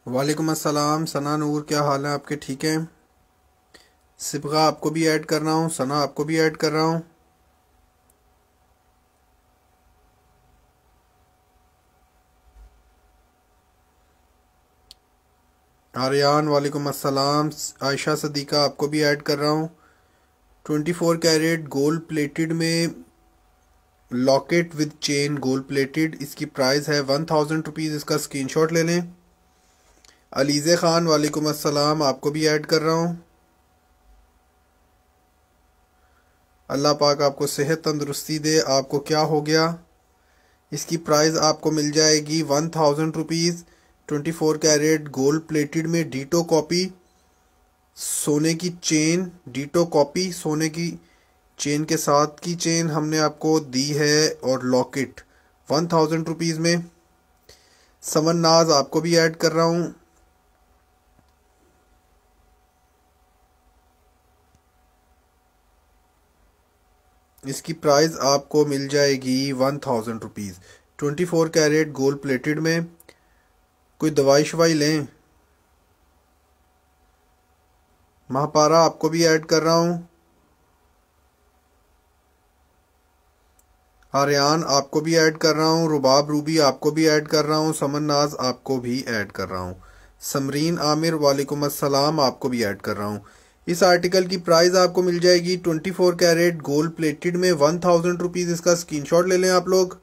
वालेकुम अस्सलाम। सना नूर, क्या हाल है आपके? ठीक हैं। सिबगा आपको भी ऐड कर रहा हूँ, सना आपको भी ऐड कर रहा हूँ। आर्यान वालेकुम अस्सलाम। आयशा सदीका आपको भी ऐड कर रहा हूँ। 24 कैरेट गोल्ड प्लेटेड में locket with chain gold plated, इसकी प्राइस है 1000 रुपीज़। इसका स्क्रीनशॉट ले लें। अलीज़े ख़ान वालेकुम अस्सलाम, आपको भी ऐड कर रहा हूँ। अल्लाह पाक आपको सेहत तंदुरुस्ती दे। आपको क्या हो गया? इसकी प्राइस आपको मिल जाएगी 1000 रुपीज़। 24 कैरेट गोल्ड प्लेटेड में डीटो कॉपी सोने की चेन, डीटो कॉपी सोने की चेन के साथ की चेन हमने आपको दी है, और लॉकेट 1000 रुपीज़ में। समन नाज आपको भी ऐड कर रहा हूँ। इसकी प्राइस आपको मिल जाएगी 1000 रुपीज़। 24 कैरेट गोल्ड प्लेटेड में। कोई दवाई शवाई लें। महापारा आपको भी ऐड कर रहा हूँ। आर्यान आपको भी ऐड कर रहा हूँ। रुबाब रूबी आपको भी ऐड कर रहा हूँ। समन नाज आपको भी ऐड कर रहा हूँ। समरीन आमिर वालेकुम अस्सलाम, आपको भी ऐड कर रहा हूँ। इस आर्टिकल की प्राइस आपको मिल जाएगी 24 कैरेट गोल्ड प्लेटेड में 1000 रुपीज़। इसका स्क्रीनशॉट ले लें आप लोग।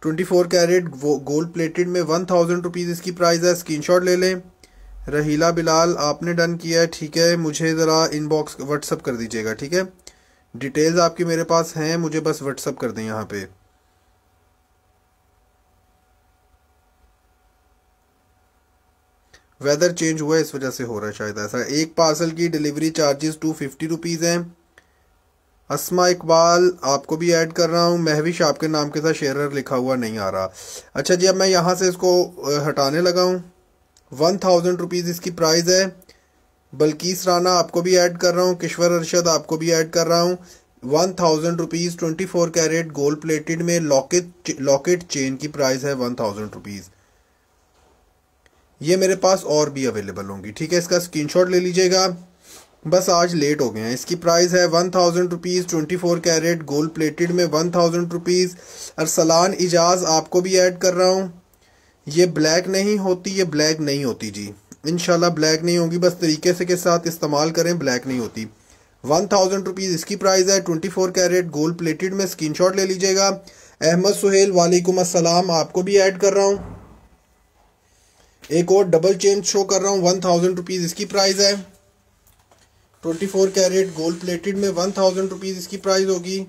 24 कैरेट गोल्ड प्लेटेड में 1000 रुपीज़ इसकी प्राइस है। स्क्रीनशॉट ले लें। रहीला बिलाल आपने डन किया है, ठीक है। मुझे ज़रा इनबॉक्स व्हाट्सअप कर दीजिएगा, ठीक है। डिटेल्स आपकी मेरे पास हैं, मुझे बस व्हाट्सअप कर दें यहाँ पे। वेदर चेंज हुआ है, इस वजह से हो रहा है शायद ऐसा। एक पार्सल की डिलीवरी चार्जेस 250 रुपीज़ हैं। अस्मा इकबाल आपको भी ऐड कर रहा हूँ। महविश आपके नाम के साथ शेयरर लिखा हुआ नहीं आ रहा। अच्छा जी, अब मैं यहाँ से इसको हटाने लगा हूँ। 1000 रुपीज़ इसकी प्राइस है। बल्कीस राना आपको भी ऐड कर रहा हूँ। किश्वर अरशद आपको भी ऐड कर रहा हूँ। 1000 रुपीज़ 24 कैरेट गोल्ड प्लेटेड में लॉकेट चेन की प्राइस है 1000 रुपीज़। ये मेरे पास और भी अवेलेबल होंगी, ठीक है। इसका स्क्रीनशॉट ले लीजिएगा। बस आज लेट हो गए हैं। इसकी प्राइस है 1000 रुपीज़। 24 कैरेट गोल्ड प्लेटेड में 1000 रुपीज़। अरसलान इजाज आपको भी ऐड कर रहा हूँ। ये ब्लैक नहीं होती, ये ब्लैक नहीं होती जी। इंशाल्लाह ब्लैक नहीं होगी, बस तरीके से के साथ इस्तेमाल करें, ब्लैक नहीं होती। 1000 रुपीज़ इसकी प्राइस है। 24 कैरेट गोल्ड प्लेटेड में। स्क्रीनशॉट ले लीजिएगा। अहमद सुहेल वालेकुम अस्सलाम, आपको भी ऐड कर रहा हूँ। एक और डबल चेन शो कर रहा हूँ। 1000 रुपीज़ इसकी प्राइस है। 24 कैरेट गोल्ड प्लेटेड में 1000 रुपीज़ इसकी प्राइस होगी।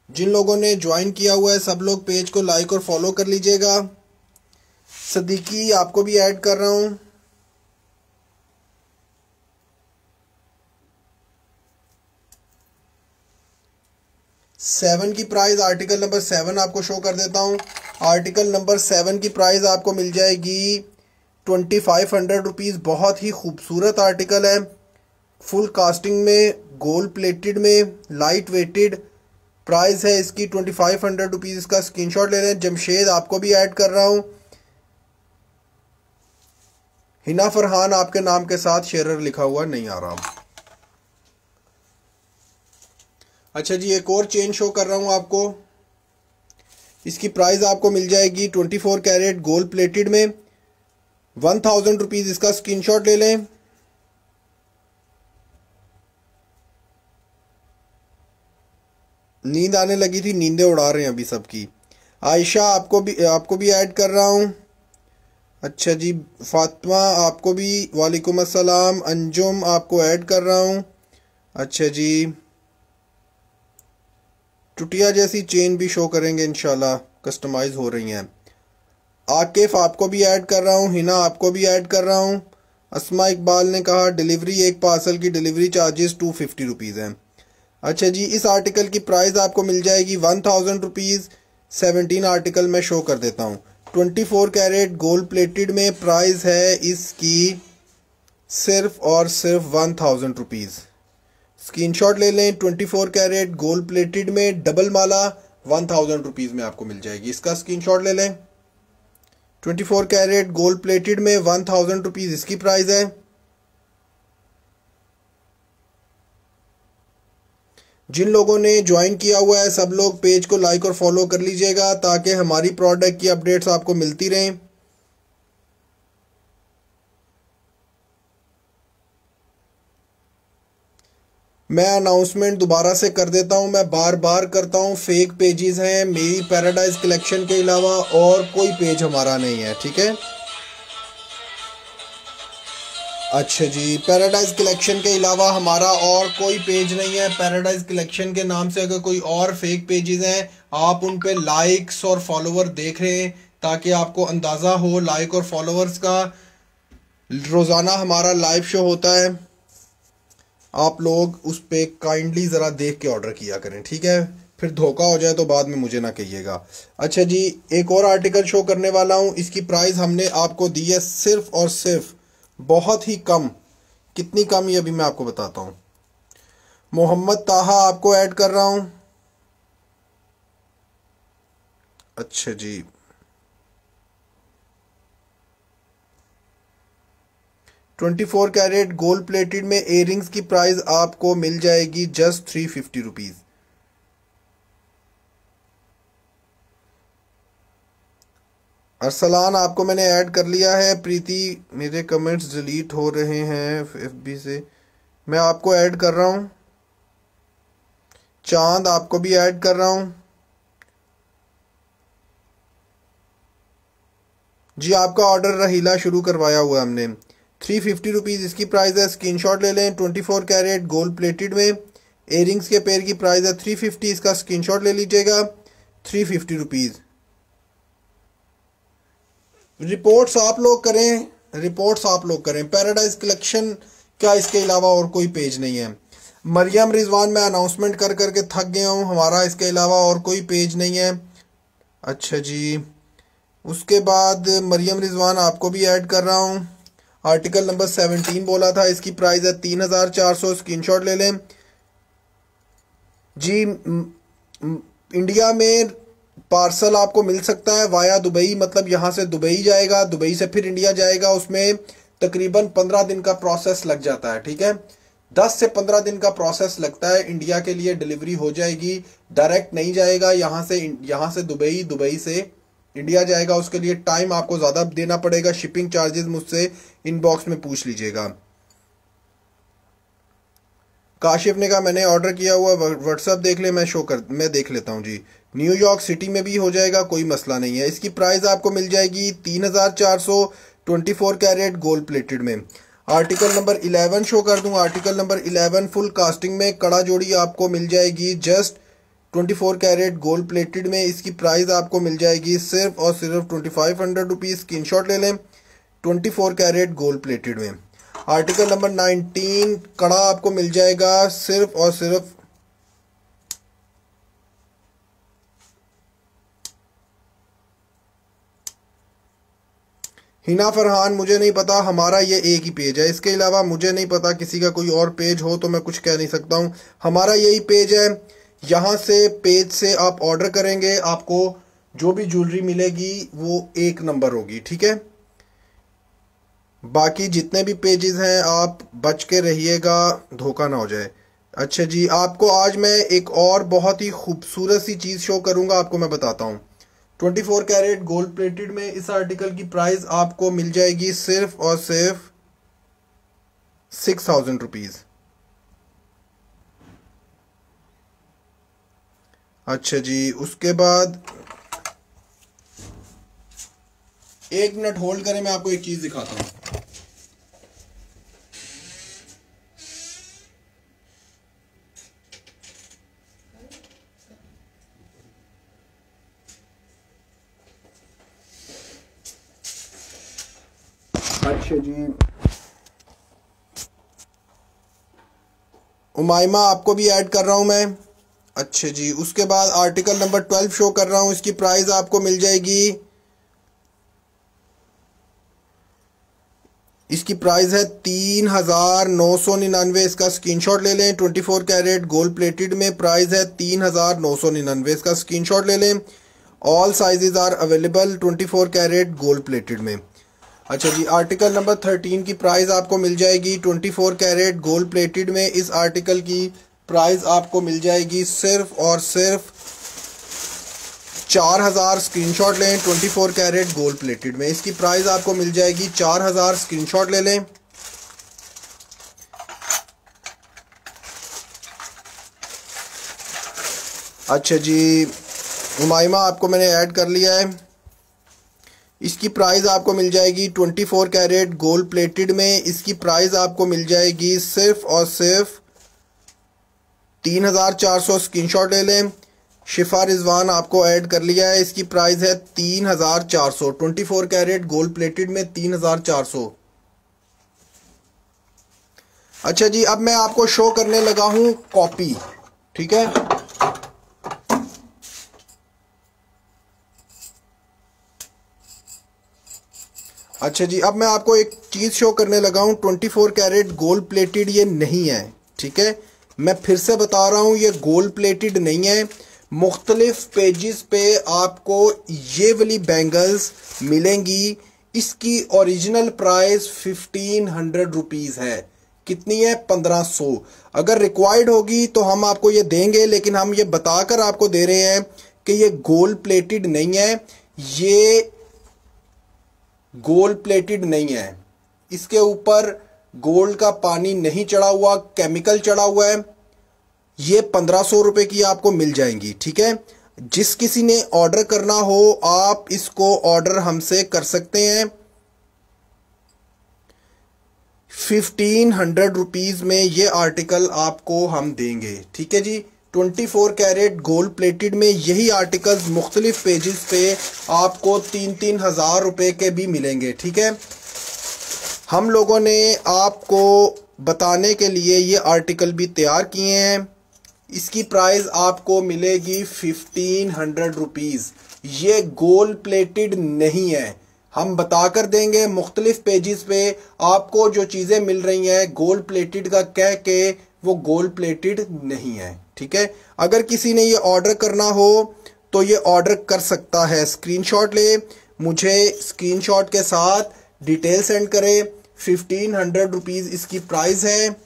जिन लोगों ने ज्वाइन किया हुआ है सब लोग पेज को लाइक और फॉलो कर लीजिएगा। सदीकी आपको भी ऐड कर रहा हूँ। सेवन की प्राइस, आर्टिकल नंबर 7 आपको शो कर देता हूँ। आर्टिकल नंबर 7 की प्राइस आपको मिल जाएगी 2500 रुपीज़। बहुत ही खूबसूरत आर्टिकल है। फुल कास्टिंग में, गोल्ड प्लेटेड में, लाइट वेटेड। प्राइस है इसकी 2500 रुपीज़। इसका स्क्रीनशॉट ले लें। जमशेद आपको भी ऐड कर रहा हूँ। हिना फरहान आपके नाम के साथ शेरर लिखा हुआ नहीं आ रहा। अच्छा जी, एक और चेन शो कर रहा हूँ आपको। इसकी प्राइस आपको मिल जाएगी 24 कैरेट गोल्ड प्लेटेड में 1000 रुपीज़। इसका स्क्रीनशॉट ले लें। नींद आने लगी थी, नींदें उड़ा रहे हैं अभी सबकी। आयशा आपको भी ऐड कर रहा हूँ। अच्छा जी, फातिमा आपको भी वालेकुम अस्सलाम। अंजुम आपको ऐड कर रहा हूँ। अच्छा जी, टुटिया जैसी चेन भी शो करेंगे इंशाल्लाह, कस्टमाइज हो रही हैं। आकिफ आपको भी ऐड कर रहा हूँ। हिना आपको भी ऐड कर रहा हूँ। अस्मा इकबाल ने कहा डिलीवरी, एक पार्सल की डिलीवरी चार्जेस 250 रुपीज़ हैं। अच्छा जी, इस आर्टिकल की प्राइस आपको मिल जाएगी 1000 रुपीज़। 17 आर्टिकल मैं शो कर देता हूँ। 24 कैरेट गोल्ड प्लेटेड में प्राइस है इसकी सिर्फ और सिर्फ 1000 रुपीज़। स्क्रीनशॉट ले लें। 24 कैरेट गोल्ड प्लेटेड में डबल माला 1000 रुपीज़ में आपको मिल जाएगी। इसका स्क्रीनशॉट ले लें। 24 कैरेट गोल्ड प्लेटेड में 1000 रुपीज़ इसकी प्राइस है। जिन लोगों ने ज्वाइन किया हुआ है सब लोग पेज को लाइक और फॉलो कर लीजिएगा ताकि हमारी प्रोडक्ट की अपडेट्स आपको मिलती रहें। मैं अनाउंसमेंट दोबारा से कर देता हूं, मैं बार बार करता हूं, फेक पेजेस हैं मेरी पैराडाइज कलेक्शन के अलावा और कोई पेज हमारा नहीं है, ठीक है। अच्छा जी, पैराडाइज कलेक्शन के अलावा हमारा और कोई पेज नहीं है। पैराडाइज कलेक्शन के नाम से अगर कोई और फेक पेजेस हैं आप उन पे लाइक्स और फॉलोवर देख रहे हैं ताकि आपको अंदाज़ा हो लाइक और फॉलोवर्स का। रोज़ाना हमारा लाइव शो होता है, आप लोग उस पे काइंडली ज़रा देख के ऑर्डर किया करें, ठीक है। फिर धोखा हो जाए तो बाद में मुझे ना कहिएगा। अच्छा जी, एक और आर्टिकल शो करने वाला हूँ। इसकी प्राइस हमने आपको दी है सिर्फ और सिर्फ बहुत ही कम। कितनी कम ये अभी मैं आपको बताता हूँ। मोहम्मद ताहा आपको ऐड कर रहा हूँ। अच्छा जी, $24 कैरेट गोल्ड प्लेटेड में इयरिंग्स की प्राइस आपको मिल जाएगी जस्ट 350 रुपीज़। अरसलान आपको मैंने ऐड कर लिया है। प्रीति, मेरे कमेंट्स डिलीट हो रहे हैं एफबी से, मैं आपको ऐड कर रहा हूँ। चांद आपको भी ऐड कर रहा हूँ जी। आपका ऑर्डर रहीला शुरू करवाया हुआ हमने। 350 रुपीज़ इसकी प्राइस है। स्क्रीनशॉट ले लें। 24 कैरेट गोल्ड प्लेटेड में इयरिंग्स के पेयर की प्राइस है 350। इसका स्क्रीनशॉट ले लीजिएगा। 350 रुपीज़। रिपोर्ट्स आप लोग करें, रिपोर्ट्स आप लोग करें। पैराडाइज कलेक्शन क्या इसके अलावा और कोई पेज नहीं है। मरियम रिजवान, मैं अनाउंसमेंट कर करके थक गया हूँ, हमारा इसके अलावा और कोई पेज नहीं है। अच्छा जी, उसके बाद मरियम रिजवान आपको भी ऐड कर रहा हूँ। आर्टिकल नंबर 17 बोला था, इसकी प्राइस है 3400। स्क्रीनशॉट ले लें जी। इंडिया में पार्सल आपको मिल सकता है वाया दुबई, मतलब यहाँ से दुबई जाएगा, दुबई से फिर इंडिया जाएगा। उसमें तकरीबन 15 दिन का प्रोसेस लग जाता है, ठीक है। 10 से 15 दिन का प्रोसेस लगता है। इंडिया के लिए डिलीवरी हो जाएगी, डायरेक्ट नहीं जाएगा यहाँ से दुबई, दुबई से इंडिया जाएगा। उसके लिए टाइम आपको ज़्यादा देना पड़ेगा। शिपिंग चार्जेस मुझसे इनबॉक्स में पूछ लीजिएगा। काशिफ ने कहा मैंने ऑर्डर किया हुआ, व्हाट्सएप देख ले, मैं देख लेता हूँ जी। न्यूयॉर्क सिटी में भी हो जाएगा, कोई मसला नहीं है। इसकी प्राइस आपको मिल जाएगी 3400 24 कैरेट गोल्ड प्लेटेड में। आर्टिकल नंबर 11 शो कर दूं। आर्टिकल नंबर 11 फुल कास्टिंग में कड़ा जोड़ी आपको मिल जाएगी जस्ट 24 कैरेट गोल्ड प्लेटेड में। इसकी प्राइस आपको मिल जाएगी सिर्फ और सिर्फ 2500 रुपीज़। स्क्रीनशॉट ले लें। 24 कैरेट गोल्ड प्लेटेड में। आर्टिकल नंबर 19 कड़ा आपको मिल जाएगा सिर्फ और सिर्फ हिना फरहान, मुझे नहीं पता, हमारा ये एक ही पेज है। इसके अलावा मुझे नहीं पता किसी का कोई और पेज हो तो मैं कुछ कह नहीं सकता हूँ। हमारा यही पेज है। यहाँ से पेज से आप ऑर्डर करेंगे, आपको जो भी ज्वेलरी मिलेगी वो एक नंबर होगी, ठीक है। बाकी जितने भी पेजेस हैं आप बच के रहिएगा, धोखा ना हो जाए। अच्छा जी, आपको आज मैं एक और बहुत ही खूबसूरत सी चीज़ शो करूंगा, आपको मैं बताता हूँ। 24 कैरेट गोल्ड प्लेटेड में इस आर्टिकल की प्राइस आपको मिल जाएगी सिर्फ और सिर्फ 6000 रुपीज़। अच्छा जी, उसके बाद एक मिनट होल्ड करें, मैं आपको एक चीज़ दिखाता हूँ। अच्छा जी, उमाइमा आपको भी ऐड कर रहा हूं मैं। अच्छा जी, उसके बाद आर्टिकल नंबर 12 शो कर रहा हूं। इसकी प्राइस आपको मिल जाएगी इसकी प्राइस है 3999। इसका स्क्रीनशॉट ले लें। 24 कैरेट गोल्ड प्लेटेड में प्राइस है 3999। इसका स्क्रीनशॉट ले लें। All sizes are available 24 carat gold plated में। अच्छा जी, आर्टिकल नंबर 13 की प्राइस आपको मिल जाएगी 24 कैरेट गोल्ड प्लेटेड में। इस आर्टिकल की प्राइस आपको मिल जाएगी सिर्फ और सिर्फ 4000। स्क्रीनशॉट लें। 24 कैरेट गोल्ड प्लेटेड में इसकी प्राइस आपको मिल जाएगी 4000। स्क्रीनशॉट ले लें। अच्छा जी, हुमाइमा आपको मैंने ऐड कर लिया है। इसकी प्राइस आपको मिल जाएगी 24 कैरेट गोल्ड प्लेटेड में। इसकी प्राइस आपको मिल जाएगी सिर्फ और सिर्फ 3400। स्क्रीनशॉट ले लें। शिफा रिजवान आपको ऐड कर लिया है। इसकी प्राइस है 3400। 24 कैरेट गोल्ड प्लेटेड में 3400। अच्छा जी, अब मैं आपको शो करने लगा हूं कॉपी। ठीक है, अच्छा जी, अब मैं आपको एक चीज शो करने लगा हूं। 24 कैरेट गोल्ड प्लेटेड ये नहीं है। ठीक है, मैं फिर से बता रहा हूं, ये गोल्ड प्लेटेड नहीं है। मुख्तलिफ पेजेस पे आपको ये वाली बैंगल्स मिलेंगी। इसकी ओरिजिनल प्राइस 1500 रुपीज़ है। कितनी है? 1500। अगर रिक्वायर्ड होगी तो हम आपको ये देंगे, लेकिन हम ये बताकर आपको दे रहे हैं कि ये गोल्ड प्लेटेड नहीं है। ये गोल्ड प्लेटेड नहीं है। इसके ऊपर गोल्ड का पानी नहीं चढ़ा हुआ, केमिकल चढ़ा हुआ है। ये 1500 रुपए की आपको मिल जाएंगी। ठीक है, जिस किसी ने ऑर्डर करना हो आप इसको ऑर्डर हमसे कर सकते हैं। 1500 रुपीज में ये आर्टिकल आपको हम देंगे। ठीक है जी, 24 कैरेट गोल्ड प्लेटेड में यही आर्टिकल्स मुख्तलिफ पेजेस पे आपको 3-3 हज़ार रुपए के भी मिलेंगे। ठीक है, हम लोगों ने आपको बताने के लिए ये आर्टिकल भी तैयार किए हैं। इसकी प्राइस आपको मिलेगी 1500 रुपीज़। ये गोल्ड प्लेटेड नहीं है। हम बताकर देंगे मुख्तलिफ पेजेस पे आपको जो चीज़ें मिल रही हैं गोल्ड प्लेटेड का कह के, वो गोल्ड प्लेटेड नहीं है। ठीक है, अगर किसी ने ये ऑर्डर करना हो तो ये ऑर्डर कर सकता है। स्क्रीनशॉट ले, मुझे स्क्रीनशॉट के साथ डिटेल सेंड करे। 1500 रुपीज़ इसकी प्राइस है।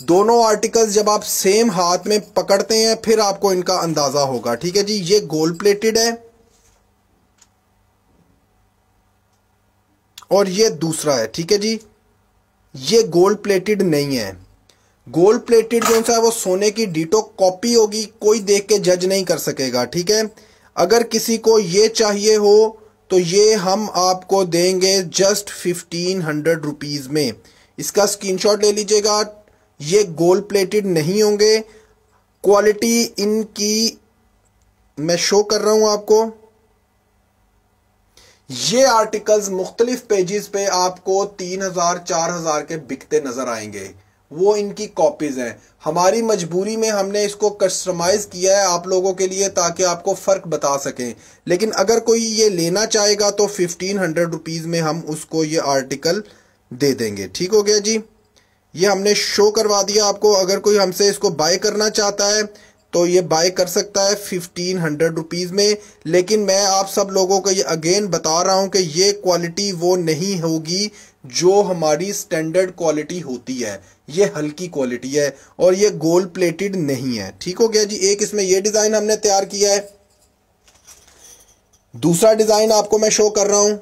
दोनों आर्टिकल्स जब आप सेम हाथ में पकड़ते हैं फिर आपको इनका अंदाजा होगा। ठीक है जी, ये गोल्ड प्लेटेड है और ये दूसरा है। ठीक है जी, ये गोल्ड प्लेटेड नहीं है। गोल्ड प्लेटेड जो सा है वो सोने की डिटो कॉपी होगी, कोई देख के जज नहीं कर सकेगा। ठीक है, अगर किसी को ये चाहिए हो तो ये हम आपको देंगे जस्ट 1500 रुपीज़ में। इसका स्क्रीनशॉट ले लीजिएगा। ये गोल्ड प्लेटेड नहीं होंगे। क्वालिटी इनकी मैं शो कर रहा हूं आपको। ये आर्टिकल्स मुख्तलिफ पेजेस पे आपको 3000-4000 के बिकते नजर आएंगे। वो इनकी कॉपीज हैं। हमारी मजबूरी में हमने इसको कस्टमाइज किया है आप लोगों के लिए ताकि आपको फर्क बता सकें। लेकिन अगर कोई ये लेना चाहेगा तो 1500 रुपीज़ में हम उसको ये आर्टिकल दे देंगे। ठीक हो गया जी, ये हमने शो करवा दिया आपको। अगर कोई हमसे इसको बाय करना चाहता है तो ये बाय कर सकता है 1500 रुपीज़ में। लेकिन मैं आप सब लोगों को ये अगेन बता रहा हूं कि ये क्वालिटी वो नहीं होगी जो हमारी स्टैंडर्ड क्वालिटी होती है। ये हल्की क्वालिटी है और ये गोल्ड प्लेटेड नहीं है। ठीक हो गया जी, एक इसमें ये डिज़ाइन हमने तैयार किया है। दूसरा डिज़ाइन आपको मैं शो कर रहा हूं।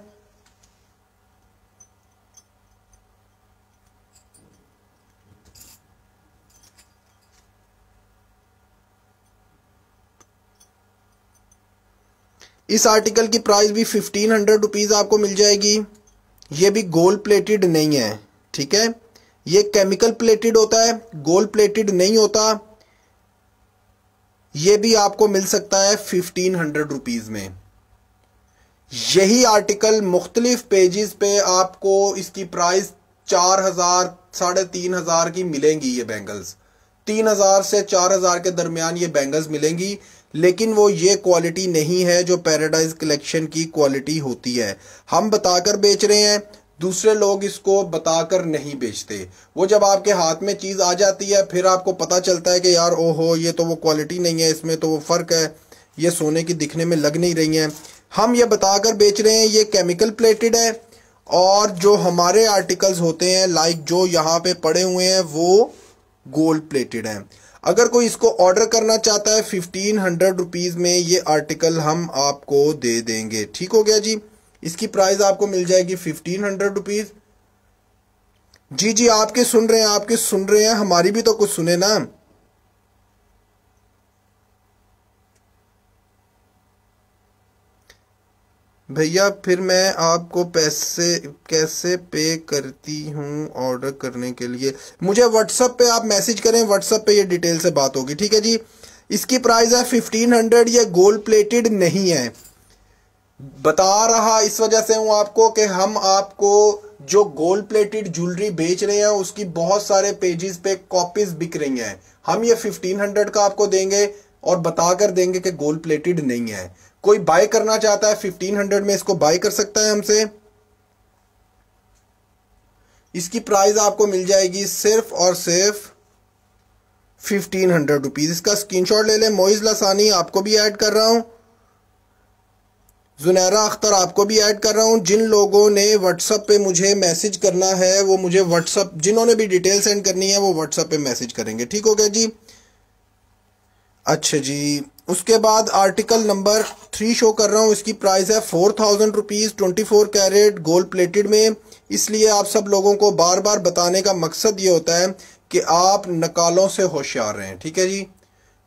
इस आर्टिकल की प्राइस भी 1500 रुपीज़ आपको मिल जाएगी। ये भी गोल्ड प्लेटेड नहीं है। ठीक है, ये केमिकल प्लेटेड होता है, गोल्ड प्लेटेड नहीं होता। ये भी आपको मिल सकता है 1500 रुपीज़ में। यही आर्टिकल मुख्तलिफ पेजेस पे आपको इसकी प्राइस 4000 3500 की मिलेंगी। ये बैंगल्स 3000 से 4000 के दरमियान ये बैंगल्स मिलेंगी। लेकिन वो ये क्वालिटी नहीं है जो पैराडाइज कलेक्शन की क्वालिटी होती है। हम बताकर बेच रहे हैं दूसरे लोग इसको बताकर नहीं बेचते। वो जब आपके हाथ में चीज़ आ जाती है फिर आपको पता चलता है कि यार ओहो ये तो वो क्वालिटी नहीं है, इसमें तो वो फ़र्क है, ये सोने की दिखने में लग नहीं रही हैं। हम ये बताकर बेच रहे हैं ये केमिकल प्लेटेड है, और जो हमारे आर्टिकल्स होते हैं लाइक जो यहाँ पे पड़े हुए हैं वो गोल्ड प्लेटेड हैं। अगर कोई इसको ऑर्डर करना चाहता है 1500 रुपीज़ में ये आर्टिकल हम आपको दे देंगे। ठीक हो गया जी। इसकी प्राइस आपको मिल जाएगी 1500 रुपीज़। जी जी आपके सुन रहे हैं, आपके सुन रहे हैं, हमारी भी तो कुछ सुने ना। भैया फिर मैं आपको पैसे कैसे पे करती हूँ ऑर्डर करने के लिए? मुझे व्हाट्सएप पे आप मैसेज करें, व्हाट्सएप पे ये डिटेल से बात होगी। ठीक है जी। इसकी प्राइस है 1500। ये गोल्ड प्लेटेड नहीं है, बता रहा इस वजह से हूँ आपको कि हम आपको जो गोल्ड प्लेटेड ज्वेलरी बेच रहे हैं उसकी बहुत सारे पेजेस पे कॉपीज बिक रही हैं। हम ये 1500 का आपको देंगे और बताकर देंगे कि गोल्ड प्लेटेड नहीं है। कोई बाय करना चाहता है 1500 में इसको बाय कर सकता है हमसे। इसकी प्राइस आपको मिल जाएगी सिर्फ और सिर्फ 1500 रुपीज। इसका स्क्रीनशॉट ले लें। मोइज लसानी आपको भी ऐड कर रहा हूं, जुनैरा अख्तर आपको भी ऐड कर रहा हूं। जिन लोगों ने व्हाट्सएप पे मुझे मैसेज करना है वो मुझे व्हाट्सएप, जिन्होंने भी डिटेल सेंड करनी है वो व्हाट्सएप पे मैसेज करेंगे। ठीक हो गया जी। अच्छा जी, उसके बाद आर्टिकल नंबर 3 शो कर रहा हूँ। इसकी प्राइस है 4000 रुपीज़ 24 कैरेट गोल्ड प्लेटेड में। इसलिए आप सब लोगों को बार बार बताने का मकसद ये होता है कि आप नकालों से होशियार रहें। ठीक है जी।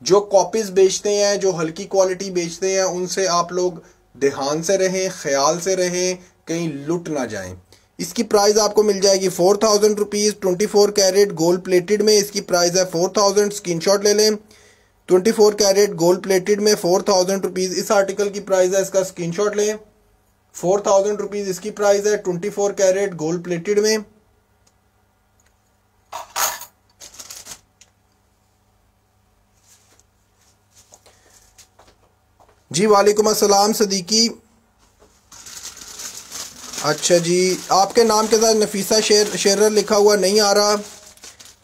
जो कॉपीज बेचते हैं, जो हल्की क्वालिटी बेचते हैं, उनसे आप लोग ध्यान से रहें, ख्याल से रहें, कहीं लुट ना जाएं। इसकी प्राइस आपको मिल जाएगी 4000 रुपीज़ 24 कैरेट गोल्ड प्लेटेड में। इसकी प्राइस है 4000। स्क्रीनशॉट ले लें। 24 कैरेट गोल्ड प्लेटेड में 4000 रुपीज़ इस आर्टिकल की प्राइस है। इसका स्क्रीनशॉट लें। 4000 रुपीज़ इसकी प्राइस है 24 कैरेट गोल्ड प्लेटेड में। जी वालेकुम अस्सलाम सदीकी। अच्छा जी, आपके नाम के साथ नफीसा शेरर लिखा हुआ नहीं आ रहा।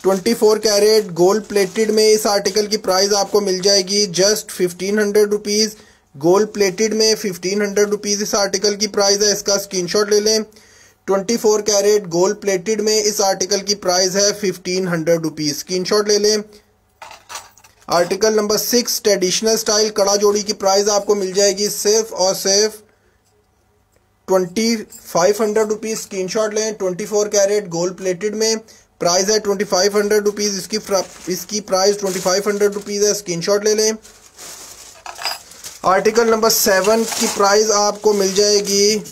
24 कैरेट गोल्ड प्लेटेड में इस आर्टिकल की प्राइस आपको मिल जाएगी जस्ट 1500 रुपीज़। गोल्ड प्लेटेड में 1500 रुपीज़ इस आर्टिकल की प्राइस है। इसका स्क्रीनशॉट ले लें। 24 कैरेट गोल्ड प्लेटेड में इस आर्टिकल की प्राइस है 1500 रुपीज़। स्क्रीनशॉट ले लें। आर्टिकल नंबर 6 ट्रेडिशनल स्टाइल कड़ा जोड़ी की प्राइस आपको मिल जाएगी सिर्फ और सिर्फ 2500 रुपीज़। स्क्रीनशॉट लें। 24 कैरेट गोल्ड प्लेटेड में प्राइस है 2500 रुपीज़। इसकी प्राइस 2500 रुपीज़ है। स्क्रीनशॉट ले लें। आर्टिकल नंबर 7 की प्राइस आपको मिल जाएगी,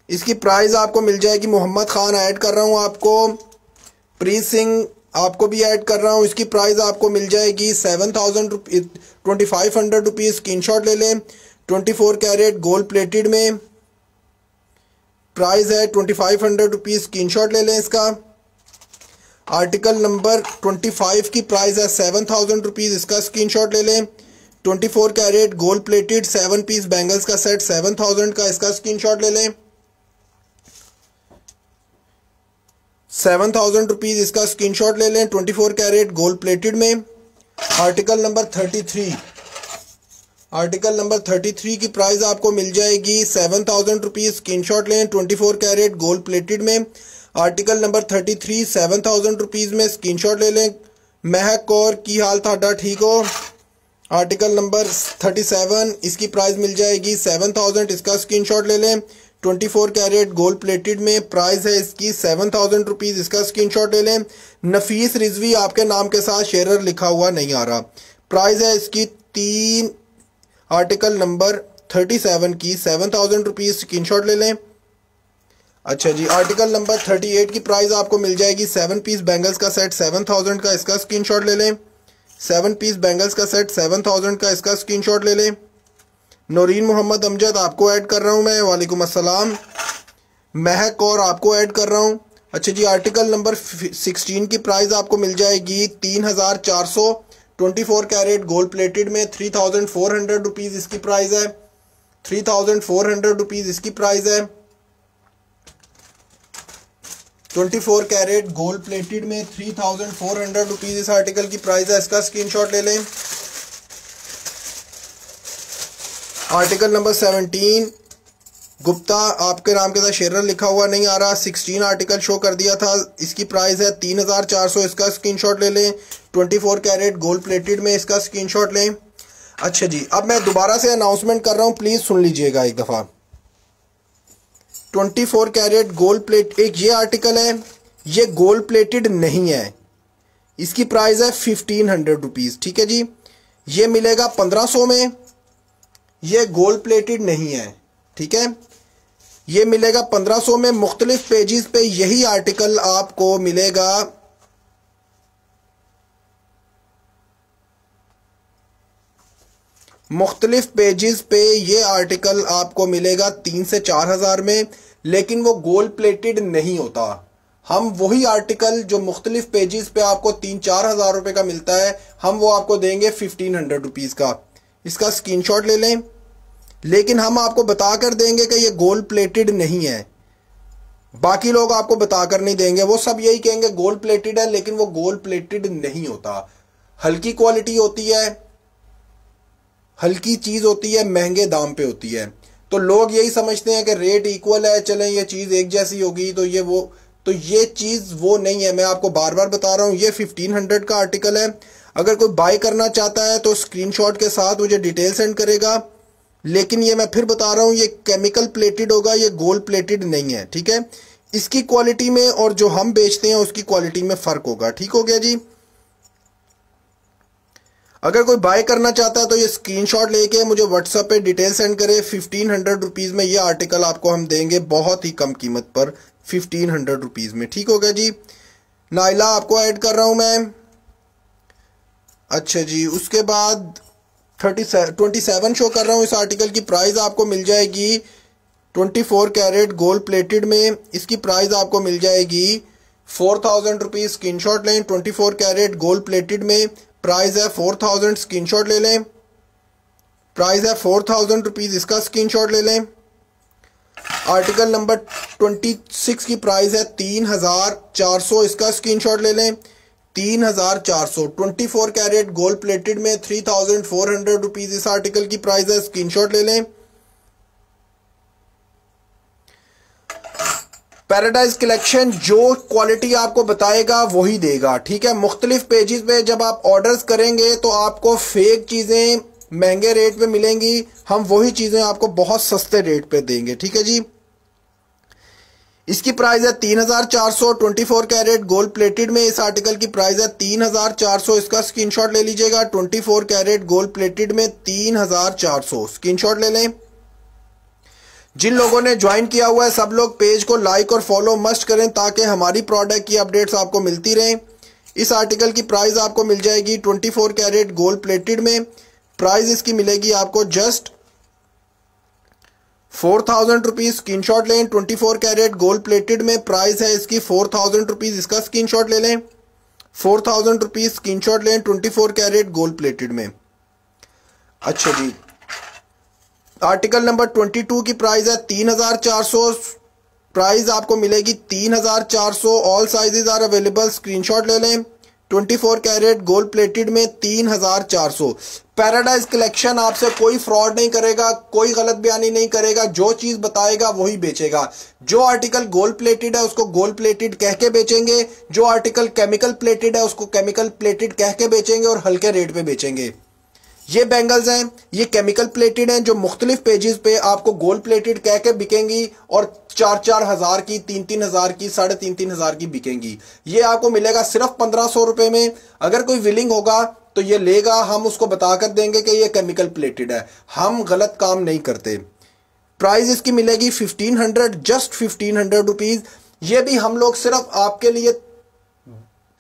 इसकी प्राइस आपको मिल जाएगी, मोहम्मद खान ऐड कर रहा हूं आपको, प्रीत सिंह आपको भी ऐड कर रहा हूं। इसकी प्राइस आपको मिल जाएगी 2500 रुपीज़। स्क्रीनशॉट ले लें। 24 कैरेट गोल्ड प्लेटेड में प्राइस है 2500 रुपीज़। स्क्रीनशॉट ले लें इसका। आर्टिकल नंबर 25 की प्राइस है 7000 रुपीज़। इसका स्क्रीनशॉट ले लें। 24 carat gold plated 7 piece bangles का सेट 7000 का, इसका स्क्रीनशॉट ले लें। 7000 रुपीज़ इसका स्क्रीनशॉट ले लें 24 कैरेट गोल्ड प्लेटेड में। आर्टिकल नंबर 33 की प्राइस आपको मिल जाएगी 7000 रुपीज़। स्क्रीनशॉट लें 24 कैरेट गोल्ड प्लेटेड में। आर्टिकल नंबर 33 7000 रुपीज़ में। स्क्रीनशॉट ले लें। महक कौर की हाल थाडा ठीक हो। आर्टिकल नंबर 37 इसकी प्राइस मिल जाएगी 7000। इसका स्क्रीनशॉट ले लें। 24 कैरेट गोल्ड प्लेटेड में प्राइस है इसकी 7000 रुपीज़। इसका स्क्रीनशॉट ले लें। नफीस रिजवी आपके नाम के साथ शेरर लिखा हुआ नहीं आ रहा। प्राइस है इसकी 3 आर्टिकल नंबर 37 की 7000 रुपीज़। स्क्रीनशॉट ले लें। अच्छा जी, आर्टिकल नंबर 38 की प्राइस आपको मिल जाएगी 7 पीस बैंगल्स का सेट 7000 का, इसका स्क्रीनशॉट ले लें। 7 पीस बैंगल्स का सेट 7000 का, इसका स्क्रीनशॉट ले लें। नौरीन मोहम्मद अमजद आपको ऐड कर रहा हूं मैं, वालेकुम अस्सलाम। महक कौर आपको ऐड कर रहा हूं। अच्छा जी, आर्टिकल नंबर 16 की प्राइस आपको मिल जाएगी 3400 24 कैरेट गोल्ड प्लेटेड में 3400 रुपीज़ इसकी प्राइस है। ₹3,400 इसकी प्राइस है। 24 कैरेट गोल्ड प्लेटेड में ₹3,400 इस आर्टिकल की प्राइस है। इसका स्क्रीनशॉट ले लें। आर्टिकल नंबर 17 गुप्ता आपके नाम के साथ शेरर लिखा हुआ नहीं आ रहा, 16 आर्टिकल शो कर दिया था। इसकी प्राइस है 3,400, इसका स्क्रीनशॉट ले लें। 24 कैरेट गोल्ड प्लेटेड में इसका स्क्रीनशॉट लें। अच्छा जी, अब मैं दोबारा से अनाउंसमेंट कर रहा हूं, प्लीज सुन लीजिएगा एक दफा। 24 कैरेट गोल्ड प्लेट, एक ये आर्टिकल है, ये गोल्ड प्लेटेड नहीं है, इसकी प्राइस है ₹1,500। ठीक है जी, ये मिलेगा 1500 में, ये गोल्ड प्लेटेड नहीं है। ठीक है, ये मिलेगा 1500 में। मुख्तलिफ पेजेस पे यही आर्टिकल आपको मिलेगा मुख्तलिफ पेजेस पे ये आर्टिकल आपको मिलेगा 3 से 4 हज़ार में, लेकिन वो गोल्ड प्लेटेड नहीं होता। हम वही आर्टिकल जो मुख्तलिफ पेजेस पे आपको 3-4 हज़ार रुपए का मिलता है, हम वो आपको देंगे ₹1,500 का। इसका स्क्रीनशॉट ले लें। लेकिन हम आपको बता कर देंगे कि ये गोल्ड प्लेटेड नहीं है, बाकी लोग आपको बता कर नहीं देंगे। वो सब यही कहेंगे गोल्ड प्लेटेड है, लेकिन वो गोल्ड प्लेटेड नहीं होता। हल्की क्वालिटी होती है, हल्की चीज होती है, महंगे दाम पे होती है। तो लोग यही समझते हैं कि रेट इक्वल है, चलें ये चीज एक जैसी होगी तो ये चीज वो नहीं है। मैं आपको बार बार बता रहा हूं, ये 1500 का आर्टिकल है। अगर कोई बाय करना चाहता है तो स्क्रीनशॉट के साथ मुझे डिटेल सेंड करेगा। लेकिन ये मैं फिर बता रहा हूं, ये केमिकल प्लेटेड होगा, ये गोल्ड प्लेटेड नहीं है। ठीक है, इसकी क्वालिटी में और जो हम बेचते हैं उसकी क्वालिटी में फर्क होगा। ठीक हो गया जी। अगर कोई बाय करना चाहता है तो ये स्क्रीनशॉट लेके मुझे व्हाट्सएप पे डिटेल सेंड करे। ₹1,500 में ये आर्टिकल आपको हम देंगे बहुत ही कम कीमत पर, ₹1,500 में। ठीक हो गया जी। नाइला आपको ऐड कर रहा हूं मैं। अच्छा जी, उसके बाद 27 शो कर रहा हूं। इस आर्टिकल की प्राइस आपको मिल जाएगी 24 कैरेट गोल्ड प्लेटेड में, इसकी प्राइस आपको मिल जाएगी ₹4,000। स्क्रीनशॉट लें। 24 कैरेट गोल्ड प्लेटेड में प्राइस है 4,000, स्क्रीनशॉट ले लें। प्राइस है ₹4,000, इसका स्क्रीनशॉट ले लें। आर्टिकल नंबर 26 की प्राइस है 3,400, इसका स्क्रीनशॉट ले लें। 3,400 24 कैरेट गोल्ड प्लेटेड में ₹3,400 इस आर्टिकल की प्राइस है, स्क्रीनशॉट ले लें। पैराडाइज कलेक्शन जो क्वालिटी आपको बताएगा वही देगा। ठीक है, मुख्तलिफ पेजेस पे जब आप ऑर्डर्स करेंगे तो आपको फेक चीजें महंगे रेट पे मिलेंगी, हम वही चीजें आपको बहुत सस्ते रेट पे देंगे। ठीक है जी, इसकी प्राइस है 3,400। 24 कैरेट गोल्ड प्लेटेड में इस आर्टिकल की प्राइस है 3,400, इसका स्क्रीनशॉट ले लीजिएगा। 24 कैरेट गोल्ड प्लेटेड में 3,400, स्क्रीनशॉट ले लें। जिन लोगों ने ज्वाइन किया हुआ है सब लोग पेज को लाइक और फॉलो मस्ट करें ताकि हमारी प्रोडक्ट की अपडेट्स आपको मिलती रहें। इस आर्टिकल की प्राइस आपको मिल जाएगी 24 कैरेट गोल्ड प्लेटेड में, प्राइस इसकी मिलेगी आपको जस्ट ₹4,000। स्क्रीनशॉट लें। 24 कैरेट गोल्ड प्लेटेड में प्राइस है इसकी ₹4,000, इसका स्क्रीनशॉट ले लें। ₹4,000 स्क्रीनशॉट लें 24 कैरेट गोल्ड प्लेटेड में। अच्छा जी, आर्टिकल नंबर 22 की प्राइस है 3,400, प्राइस आपको मिलेगी 3,400। All sizes are available, screenshot ले लें। 24 कैरेट गोल्ड प्लेटेड में 3,400। पैराडाइज कलेक्शन आपसे कोई फ्रॉड नहीं करेगा, कोई गलत बयानी नहीं करेगा, जो चीज बताएगा वही बेचेगा। जो आर्टिकल गोल्ड प्लेटेड है उसको गोल्ड प्लेटेड कह के बेचेंगे, जो आर्टिकल केमिकल प्लेटेड है उसको केमिकल प्लेटेड कह के बेचेंगे और हल्के रेट पे बेचेंगे। ये बैंगल्स हैं, ये केमिकल प्लेटेड हैं जो मुख्तलिफ पेजेस पे आपको गोल्ड प्लेटेड कह के बिकेंगी और 4-4 हज़ार की, 3-3 हज़ार की, 3.5 हज़ार की बिकेंगी। ये आपको मिलेगा सिर्फ 1,500 रुपए में। अगर कोई विलिंग होगा तो ये लेगा, हम उसको बताकर देंगे कि ये केमिकल प्लेटेड है, हम गलत काम नहीं करते। प्राइस इसकी मिलेगी 1,500, जस्ट 1,500 रुपीज। ये भी हम लोग सिर्फ आपके लिए,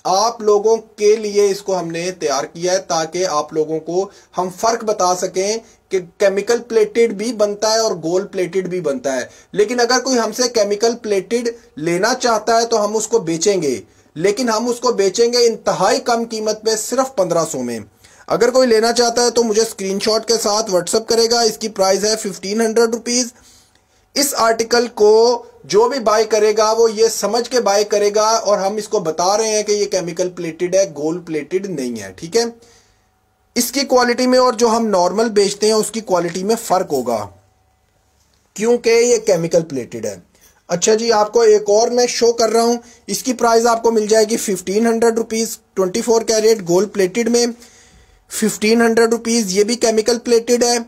आप लोगों के लिए इसको हमने तैयार किया है ताकि आप लोगों को हम फर्क बता सकें कि केमिकल प्लेटेड भी बनता है और गोल्ड प्लेटेड भी बनता है। लेकिन अगर कोई हमसे केमिकल प्लेटेड लेना चाहता है तो हम उसको बेचेंगे, लेकिन हम उसको बेचेंगे इंतहाई कम कीमत पे, सिर्फ 1,500 में। अगर कोई लेना चाहता है तो मुझे स्क्रीनशॉट के साथ व्हाट्सअप करेगा। इसकी प्राइस है 1500 रुपीज़। इस आर्टिकल को जो भी बाय करेगा वो ये समझ के बाय करेगा, और हम इसको बता रहे हैं कि ये केमिकल प्लेटेड है, गोल्ड प्लेटेड नहीं है, ठीक है। इसकी क्वालिटी में और जो हम नॉर्मल बेचते हैं उसकी क्वालिटी में फर्क होगा, क्योंकि ये केमिकल प्लेटेड है। अच्छा जी, आपको एक और मैं शो कर रहा हूं। इसकी प्राइस आपको मिल जाएगी 1500 रुपीज़ 24 कैरेट गोल्ड प्लेटेड में। 1500 रुपीज़, ये भी केमिकल प्लेटेड है।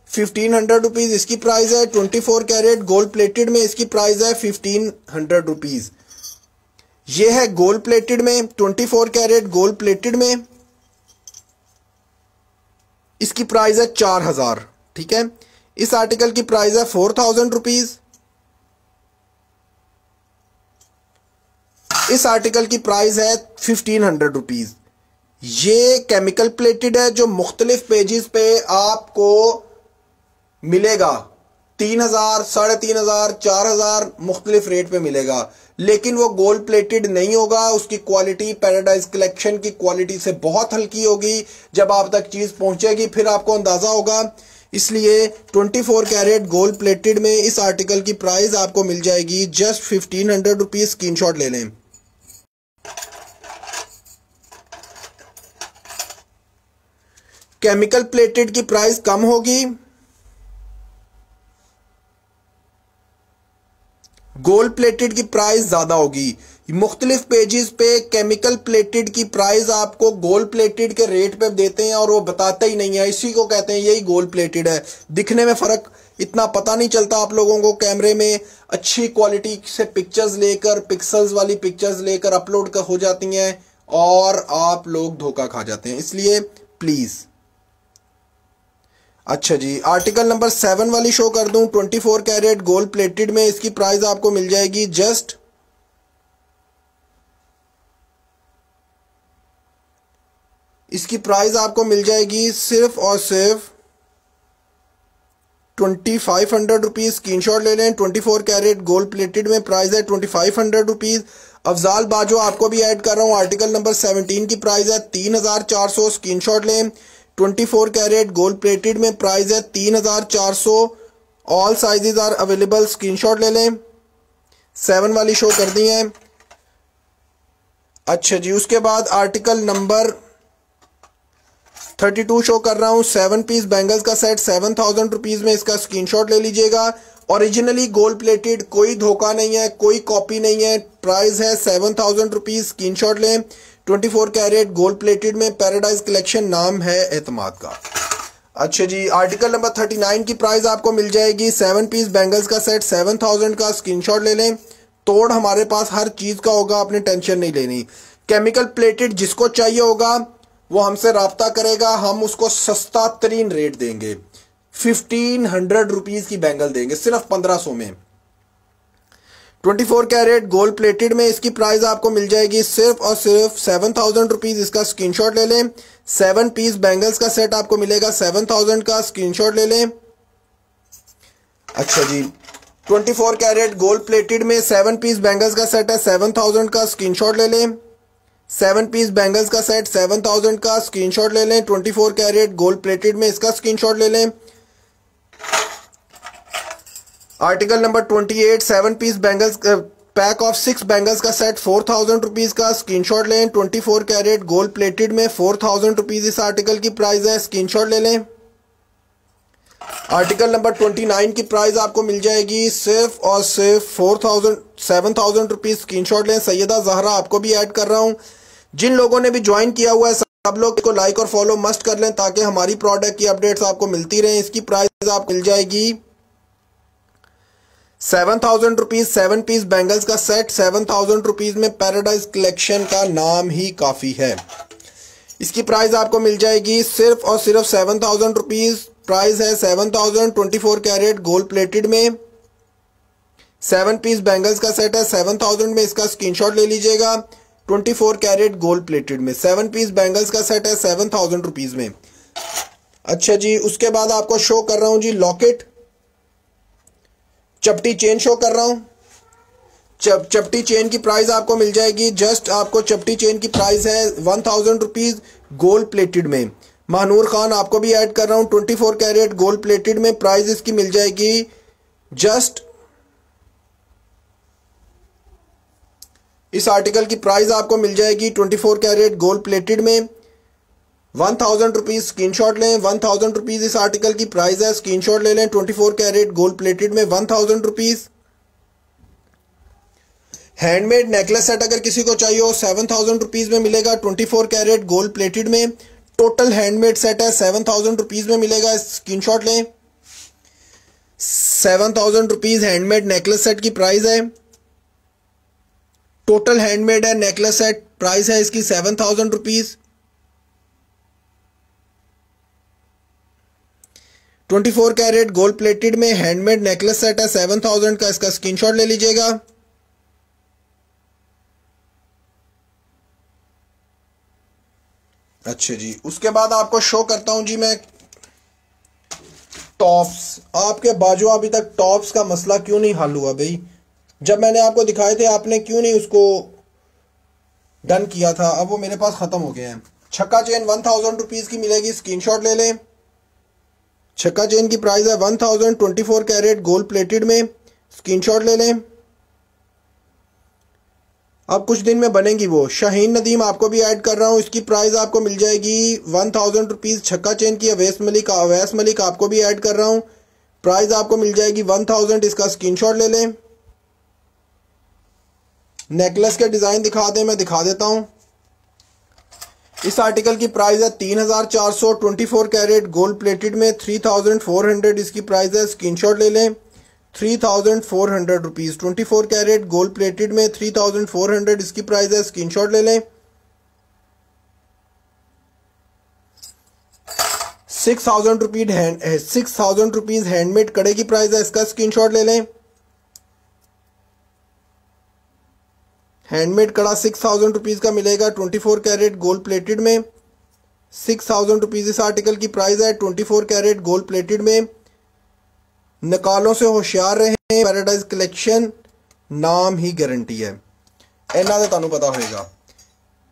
1500 रुपीज़ इसकी प्राइस है। 24 कैरेट गोल्ड प्लेटेड में इसकी प्राइस है 1500 रुपीज़। ये है गोल्ड प्लेटेड में, 24 कैरेट गोल्ड प्लेटेड में इसकी प्राइस है 4000, ठीक है। इस आर्टिकल की प्राइस है 4000 रुपीज़। इस आर्टिकल की प्राइस है 1500 रुपीज़। ये केमिकल प्लेटेड है, जो मुख्तलिफ पेजेस पे आपको मिलेगा 3000, 3500, 4000 मुख्तलिफ रेट पे मिलेगा, लेकिन वो गोल्ड प्लेटेड नहीं होगा। उसकी क्वालिटी पैराडाइज कलेक्शन की क्वालिटी से बहुत हल्की होगी। जब आप तक चीज़ पहुंचेगी फिर आपको अंदाज़ा होगा। इसलिए 24 कैरेट गोल्ड प्लेटेड में इस आर्टिकल की प्राइस आपको मिल जाएगी जस्ट 1500 रुपीज़। स्क्रीनशॉट ले लें। केमिकल प्लेटेड की प्राइस कम होगी, गोल्ड प्लेटेड की प्राइस ज्यादा होगी। मुख्तलिफ पेजेस पे केमिकल प्लेटेड की प्राइस आपको गोल्ड प्लेटेड के रेट पे देते हैं और वो बताते ही नहीं है। इसी को कहते हैं यही गोल्ड प्लेटेड है। दिखने में फर्क इतना पता नहीं चलता आप लोगों को। कैमरे में अच्छी क्वालिटी से पिक्चर्स लेकर, पिक्सल्स वाली पिक्चर्स लेकर अपलोड हो जाती हैं और आप लोग धोखा खा जाते हैं, इसलिए प्लीज। अच्छा जी, आर्टिकल नंबर 7 वाली शो कर दूं। 24 कैरेट गोल्ड प्लेटेड में इसकी प्राइस आपको मिल जाएगी जस्ट इसकी प्राइस आपको मिल जाएगी सिर्फ और सिर्फ 2500 रुपीज़। स्क्रीनशॉट ले लें। 24 कैरेट गोल्ड प्लेटेड में प्राइस है 2500 रुपीज़। अफजाल बाजो आपको भी ऐड कर रहा हूं। आर्टिकल नंबर 17 की प्राइस है 3400। स्क्रीनशॉट लें। 24 कैरेट गोल्ड प्लेटेड में प्राइस है 3400। All sizes are available. Screenshot ले लें। 7 वाली शो कर दी है। अच्छा जी, उसके बाद आर्टिकल नंबर 32 शो कर रहा हूं। 7 पीस बैंगल्स का सेट 7000 रुपीज में। इसका स्क्रीनशॉट ले लीजिएगा। ओरिजिनली गोल्ड प्लेटेड, कोई धोखा नहीं है, कोई कॉपी नहीं है। प्राइस है 7000 रुपीज। स्क्रीनशॉट लें। 24 कैरेट गोल्ड प्लेटेड में पैराडाइज कलेक्शन नाम है एतमाद का। अच्छा जी, आर्टिकल नंबर 39 की प्राइस आपको मिल जाएगी 7 पीस बैंगल्स का सेट 7000 का। स्क्रीनशॉट ले लें। तोड़ हमारे पास हर चीज का होगा, आपने टेंशन नहीं लेनी। केमिकल प्लेटेड जिसको चाहिए होगा वो हमसे राब्ता करेगा, हम उसको सस्ता तरीन रेट देंगे। 1500 रुपीज की बैंगल देंगे सिर्फ 1500 में। 24 कैरेट गोल्ड प्लेटेड में इसकी प्राइस आपको मिल जाएगी सिर्फ और सिर्फ 7000 रुपीज। इसका स्क्रीनशॉट ले लें। 7 पीस बैंगल्स का सेट आपको मिलेगा 7000 का। स्क्रीनशॉट ले लें। अच्छा जी, 24 कैरेट गोल्ड प्लेटेड में 7 पीस बैंगल्स का सेट है 7000 का। स्क्रीनशॉट ले लें। 7 पीस बैंगल्स का सेट 7000 का। स्क्रीनशॉट ले लें। 24 कैरेट गोल्ड प्लेटेड में इसका स्क्रीनशॉट ले लें। Article number 28 7 piece bangles pack of 6 bangles का सेट 4000 रुपीज का। स्क्रीनशॉट लें। 24 कैरेट गोल्ड प्लेटेड में 4000 रुपीज इस आर्टिकल की प्राइस है। स्क्रीनशॉट ले लें। आर्टिकल नंबर 29 की प्राइस आपको मिल जाएगी सिर्फ और सिर्फ 7000 रुपीज। स्क्रीनशॉट लें। सैयदा जहरा आपको भी ऐड कर रहा हूं। जिन लोगों ने भी ज्वाइन किया हुआ है सब लोग को लाइक और फॉलो मस्ट कर लें ताकि हमारी प्रोडक्ट की अपडेट्स आपको मिलती रहें। इसकी प्राइस आपको मिल जाएगी 7000 रुपीज। 7 पीस बैंगल्स का सेट 7000 रुपीज में। पैराडाइज कलेक्शन का नाम ही काफी है। इसकी प्राइस आपको मिल जाएगी सिर्फ और सिर्फ 7000 रुपीज। प्राइस है 7000। 24 कैरेट गोल्ड प्लेटेड में 7 पीस बैंगल्स का सेट है 7000 में। इसका स्क्रीनशॉट ले लीजिएगा। 24 कैरेट गोल्ड प्लेटेड में 7 पीस बैंगल्स का सेट है 7000 रुपीज में। अच्छा जी, उसके बाद आपको शो कर रहा हूं जी लॉकेट, चपटी चेन शो कर रहा हूं। चपटी चेन की प्राइस आपको मिल जाएगी जस्ट आपको चपटी चेन की प्राइस है 1000 रुपीज गोल्ड प्लेटेड में। महानूर खान आपको भी ऐड कर रहा हूं 24 कैरेट गोल्ड प्लेटेड में। प्राइस इसकी मिल जाएगी जस्ट, इस आर्टिकल की प्राइस आपको मिल जाएगी 24 कैरेट गोल्ड प्लेटेड में 1000 रुपीज। स्क्रीनशॉट लें, 1000 रुपीज इस आर्टिकल की प्राइस है, स्क्रीनशॉट ले लें। 24 कैरेट गोल्ड प्लेटेड में 1000 रुपीज। हैंडमेड नेकलेस सेट अगर किसी को चाहिए हो 7000 रुपीज में मिलेगा 24 कैरेट गोल्ड प्लेटेड में। टोटल हैंडमेड सेट है 7000 रुपीज में मिलेगा, स्क्रीनशॉट लें। 7000 रुपीज हैंडमेड नेकलेस सेट की प्राइस है। टोटल हैंडमेड है नेकलेस सेट, प्राइस है इसकी 7000 रुपीज। 24 कैरेट गोल्ड प्लेटेड में हैंडमेड नेकलेस सेट है 7000 का, इसका स्क्रीनशॉट ले लीजिएगा। अच्छा जी, उसके बाद आपको शो करता हूं जी मैं टॉप्स। आपके बाजू अभी तक टॉप्स का मसला क्यों नहीं हल हुआ भाई? जब मैंने आपको दिखाए थे आपने क्यों नहीं उसको डन किया था? अब वो मेरे पास खत्म हो गया है। छक्का चेन 1000 रुपीज की मिलेगी, स्क्रीनशॉट ले लें। छक्का चेन की प्राइस है 1000, 24 कैरेट गोल्ड प्लेटेड में, स्क्रीनशॉट ले लें। अब कुछ दिन में बनेगी वो। शाहीन नदीम आपको भी ऐड कर रहा हूं, इसकी प्राइस आपको मिल जाएगी 1000 रुपीज छक्का चेन की। अवैस मलिक आपको भी ऐड कर रहा हूं, प्राइस आपको मिल जाएगी 1000, इसका स्क्रीनशॉट ले लें। नेकलेस के डिजाइन दिखा दें, मैं दिखा देता हूं। इस आर्टिकल की प्राइस है 3400, 24 कैरेट गोल्ड प्लेटेड में 3400 इसकी प्राइस है, स्क्रीनशॉट ले लें। 3400 रुपीज 24 कैरेट गोल्ड प्लेटेड में 3400 इसकी प्राइस है, स्क्रीनशॉट ले लें। 6000 रुपीज हैंडमेड कड़े की प्राइस है, इसका स्क्रीनशॉट ले लें। हैंडमेड कड़ा 6000 रुपीज का मिलेगा 24 कैरेट गोल्ड प्लेटेड में। 6000 रुपीज इस आर्टिकल की प्राइस है 24 कैरेट गोल्ड प्लेटेड में। निकालों से होशियार रहें, पैराडाइज कलेक्शन नाम ही गारंटी है, इन्ना तो तुहानू पता होगा।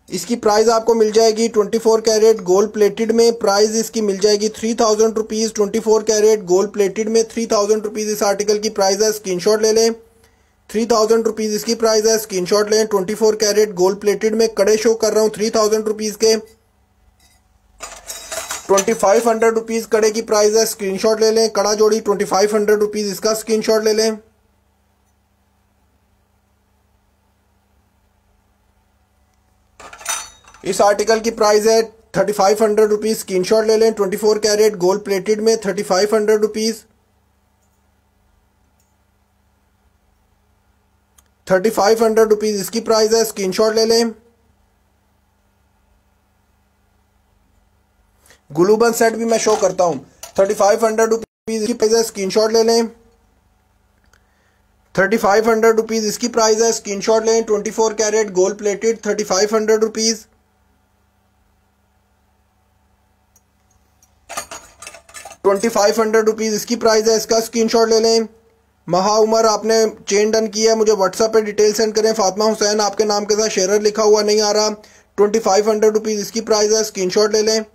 इसकी प्राइस आपको मिल जाएगी 24 कैरेट गोल्ड प्लेटेड में। प्राइस इसकी मिल जाएगी 3000 रुपीज 24 कैरेट गोल्ड प्लेटेड में। 3000 रुपीज इस आर्टिकल की प्राइस है, स्क्रीनशॉट ले लें। 3000 रुपीज इसकी प्राइस है, स्क्रीनशॉट लें। 24 कैरेट गोल्ड प्लेटेड में कड़े शो कर रहा हूं 3000 रुपीज के। 2500 रुपीज कड़े की प्राइस है, स्क्रीनशॉट ले लें। कड़ा जोड़ी 2500 रुपीज, इसका स्क्रीनशॉट ले लें। इस आर्टिकल की प्राइस है 3500 रुपीज, स्क्रीनशॉट ले लें। 24 कैरेट गोल्ड प्लेटेड में 3500 रुपीज। 3500 रुपीज इसकी प्राइस है, स्क्रीनशॉट ले लें। ग्लूबन सेट भी मैं शो करता हूं 3500 रुपीज इसकी प्राइस है, स्क्रीनशॉट ले लें। 3500 रुपीज इसकी प्राइस है, स्क्रीनशॉट लें। 24 carat gold plated 3500 rupees. 2500 rupees इसकी प्राइस है, इसका स्क्रीनशॉट ले लें। महा उमर आपने चेन डन किया है, मुझे व्हाट्सएप पे डिटेल सेंड करें। फातिमा हुसैन आपके नाम के साथ शेरर लिखा हुआ नहीं आ रहा। 2500 रुपीज इसकी प्राइस है, स्क्रीनशॉट ले लें।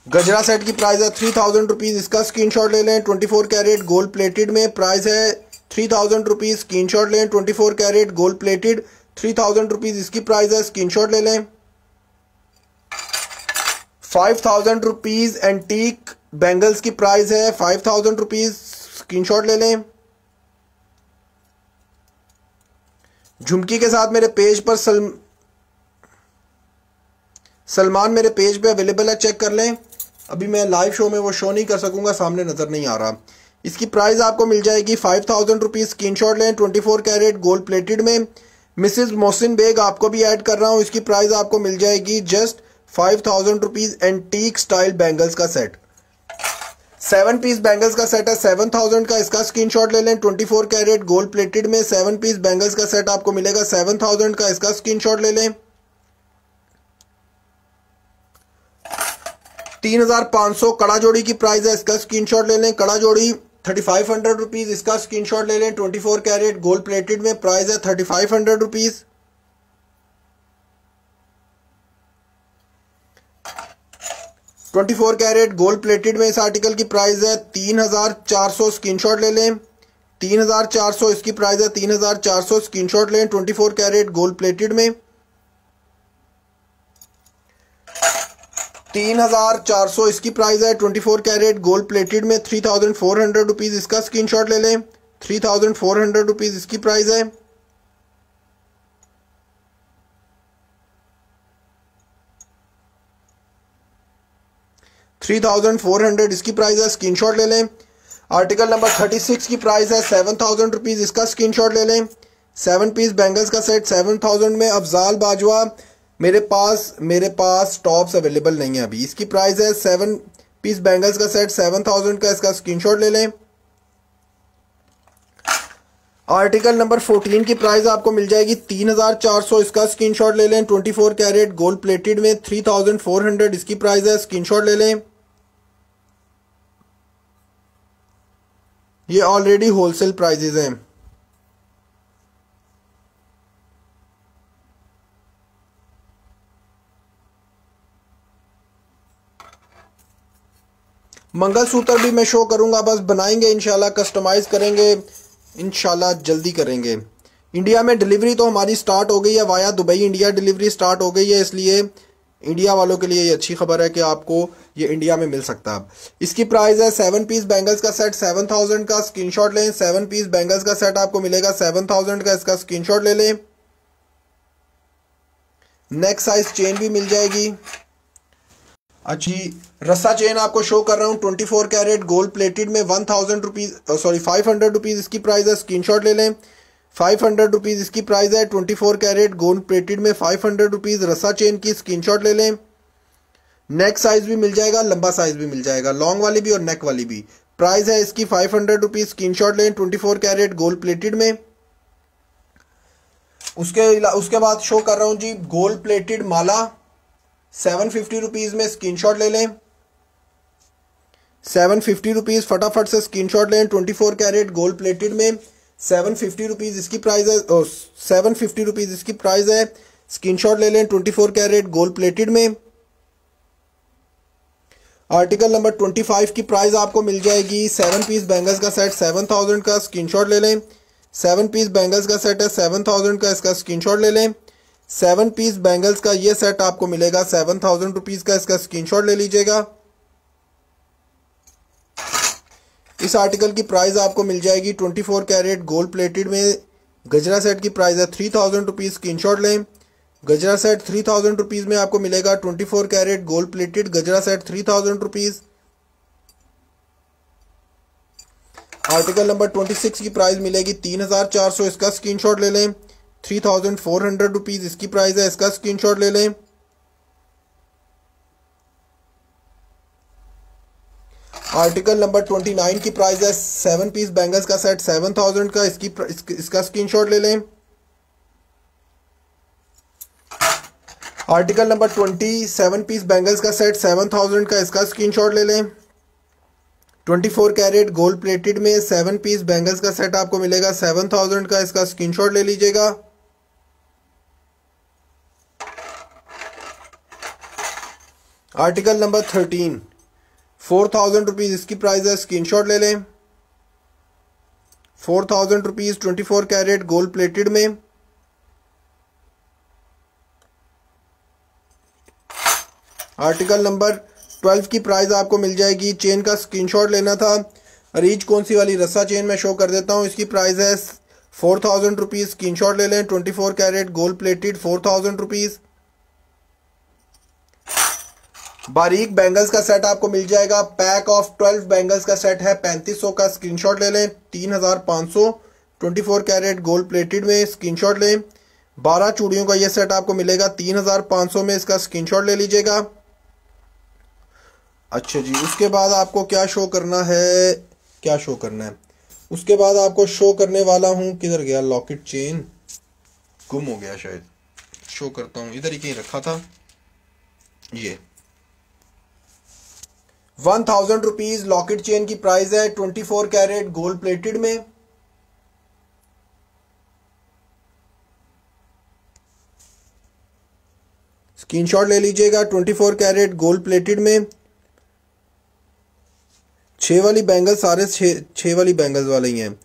गजरा सेट की प्राइस है 3000 रुपीज, इसका स्क्रीनशॉट ले लें। 24 कैरेट गोल्ड प्लेटेड में प्राइस है 3000 रुपीज, स्क्रीनशॉट लें। 24 कैरेट गोल्ड प्लेटेड 3000 रुपीज इसकी प्राइस है, स्क्रीनशॉट ले लें। 5000 रुपीज एंटीक बैंगल्स की प्राइस है 5000 रुपीज, स्क्रीनशॉट ले लें। झुमकी के साथ मेरे पेज पर सलमान मेरे पेज पे अवेलेबल है, चेक कर लें। अभी मैं लाइव शो में वो शो नहीं कर सकूंगा, सामने नजर नहीं आ रहा। इसकी प्राइस आपको मिल जाएगी 5000 रुपीज, स्क्रीनशॉट लें। 24 कैरेट गोल्ड प्लेटेड में। मिसेज मोहसिन बेग आपको भी ऐड कर रहा हूं, इसकी प्राइस आपको मिल जाएगी just 5000 rupees. Antique style bangles का सेट 7 पीस बैंगल्स का सेट है 7000 का, इसका स्क्रीनशॉट ले लें। 24 कैरेट गोल्ड प्लेटेड में 7 पीस बैंगल्स का सेट आपको मिलेगा 7000 का, इसका स्क्रीनशॉट ले लें। 3500 कड़ा जोड़ी की प्राइस है, इसका स्क्रीनशॉट ले लें। कड़ा जोड़ी 3500 रुपीज, इसका स्क्रीनशॉट ले लें। 24 कैरेट गोल्ड प्लेटेड में प्राइस है 3500 रुपीज। 24 कैरेट गोल्ड प्लेटेड में इस आर्टिकल की प्राइस है 3400, स्क्रीनशॉट ले लें। 3400 इसकी प्राइस है, 3400 स्क्रीनशॉट लें। 24 कैरेट गोल्ड प्लेटेड में 3400 इसकी प्राइस है। 24 कैरेट गोल्ड प्लेटेड में 3400 रुपीज इसका स्क्रीनशॉट ले लें। 3400 रुपीज इसकी प्राइस है। $3,400 इसकी प्राइस है, स्क्रीनशॉट ले लें। आर्टिकल नंबर 36 की प्राइस है ₹7,000, इसका स्क्रीनशॉट ले लें। 7 पीस बैंगल्स का सेट 7000 में। अफजाल बाजवा, मेरे पास टॉप्स अवेलेबल नहीं है अभी। इसकी प्राइस है 7 पीस बैंगल्स का सेट 7000 का, इसका स्क्रीनशॉट ले लें। आर्टिकल नंबर 14 की प्राइस आपको मिल जाएगी 3400, इसका स्क्रीनशॉट ले लें। 24 कैरेट गोल्ड प्लेटेड में 3400 इसकी प्राइस है, स्क्रीनशॉट ले लें। ये ऑलरेडी होलसेल प्राइजेज हैं। मंगलसूत्र भी मैं शो करूंगा, बस बनाएंगे इंशाल्लाह, कस्टमाइज करेंगे इंशाल्लाह, जल्दी करेंगे। इंडिया में डिलीवरी तो हमारी स्टार्ट हो गई है, via Dubai India delivery start हो गई है, इसलिए इंडिया वालों के लिए ये अच्छी खबर है कि आपको ये इंडिया में मिल सकता है। इसकी प्राइस है 7 पीस बैंगल्स का सेट 7000 का, स्क्रीनशॉट लें। 7 पीस बैंगल्स का सेट आपको मिलेगा 7000 का, इसका स्क्रीनशॉट ले लें। नेक्स्ट साइज चेन भी मिल जाएगी। अच्छी रस्सा चेन आपको शो कर रहा हूँ 24 कैरेट गोल्ड प्लेटेड में 1000 रुपीज, सॉरी 500 रुपीज इसकी प्राइस है, स्क्रीनशॉट ले लें। 500 रुपीज इसकी प्राइस है। 24 कैरेट गोल्ड प्लेटेड में 500 रुपीज रस्सा चेन की, स्क्रीनशॉट ले लें। नेक साइज भी मिल जाएगा, लंबा साइज भी मिल जाएगा, लॉन्ग वाली भी और नेक वाली भी। प्राइस है इसकी 500 रुपीज, स्क्रीनशॉट लें। 24 कैरेट गोल्ड प्लेटेड में। उसके बाद शो कर रहा हूँ जी गोल्ड प्लेटेड माला 750 रुपीज में, स्क्रीनशॉट ले लें। 750 रुपीज फटाफट से स्क्रीनशॉट लें। 24 कैरेट गोल्ड प्लेटेड में 750 रुपीज इसकी प्राइस है, 750 रुपीज इसकी प्राइस है, स्क्रीनशॉट ले लें। 24 कैरेट गोल्ड प्लेटेड में। आर्टिकल नंबर 25 की प्राइस आपको मिल जाएगी 7 पीस बैंगल्स का सेट 7000 का, स्क्रीनशॉट ले लें। 7 पीस बैंगल्स का सेट है 7000 का, इसका स्क्रीनशॉट ले लें। 7 पीस बैंगल्स का ये सेट आपको मिलेगा 7000 रुपीज का, इसका स्क्रीनशॉट ले लीजिएगा। इस आर्टिकल की प्राइस आपको मिल जाएगी 24 कैरेट गोल्ड प्लेटेड में। गजरा सेट की प्राइस है 3000 रुपीज, स्क्रीनशॉट लें। गजरा सेट 3000 रुपीज में आपको मिलेगा 24 कैरेट गोल्ड प्लेटेड गजरा सेट 3000 रुपीज। आर्टिकल नंबर 26 की प्राइस मिलेगी 3400, इसका स्क्रीनशॉट ले लें। 3400 रुपीज इसकी प्राइस है, इसका स्क्रीनशॉट ले लें। आर्टिकल नंबर 29 की प्राइस है 7 पीस बैंगल्स का सेट 7000 का, इसका स्क्रीनशॉट ले लें। आर्टिकल नंबर 27 पीस बैंगल्स का सेट 7000 का, इसका स्क्रीनशॉट ले लें। 24 कैरेट गोल्ड प्लेटेड में 7 पीस बैंगल्स का सेट आपको मिलेगा 7000 का, इसका स्क्रीनशॉट ले लीजिएगा। आर्टिकल नंबर 13 4000 रुपीज इसकी प्राइस है, स्क्रीनशॉट ले लें। 4000 रुपीज 24 कैरेट गोल्ड प्लेटेड में। आर्टिकल नंबर 12 की प्राइस आपको मिल जाएगी। चेन का स्क्रीनशॉट लेना था, रीच कौन सी वाली रस्सा चेन मैं शो कर देता हूं। इसकी प्राइस है 4000 रुपीज, स्क्रीनशॉट ले लें। 24 कैरेट गोल्ड प्लेटेड 4000 रुपीज। बारीक बैंगल्स का सेट आपको मिल जाएगा, पैक ऑफ 12 बैंगल्स का सेट है 3500 का, स्क्रीनशॉट ले लें। 3500 24 कैरेट गोल्ड प्लेटेड में, स्क्रीनशॉट लें। 12 चूड़ियों का यह सेट आपको मिलेगा 3500 में, इसका स्क्रीनशॉट ले लीजिएगा। अच्छा जी, उसके बाद आपको क्या शो करना है, क्या शो करना है उसके बाद आपको शो करने वाला हूं, किधर गया लॉकेट चेन, गुम हो गया शायद, शो करता हूं, इधर ही कहीं रखा था। ये 1000 रुपीज लॉकेट चेन की प्राइस है 24 कैरेट गोल्ड प्लेटेड में। स्क्रीनशॉट ले लीजिएगा। 24 कैरेट गोल्ड प्लेटेड में 6 वाली बैंगल सारे 6 वाली बैंगल्स वाले ही हैं।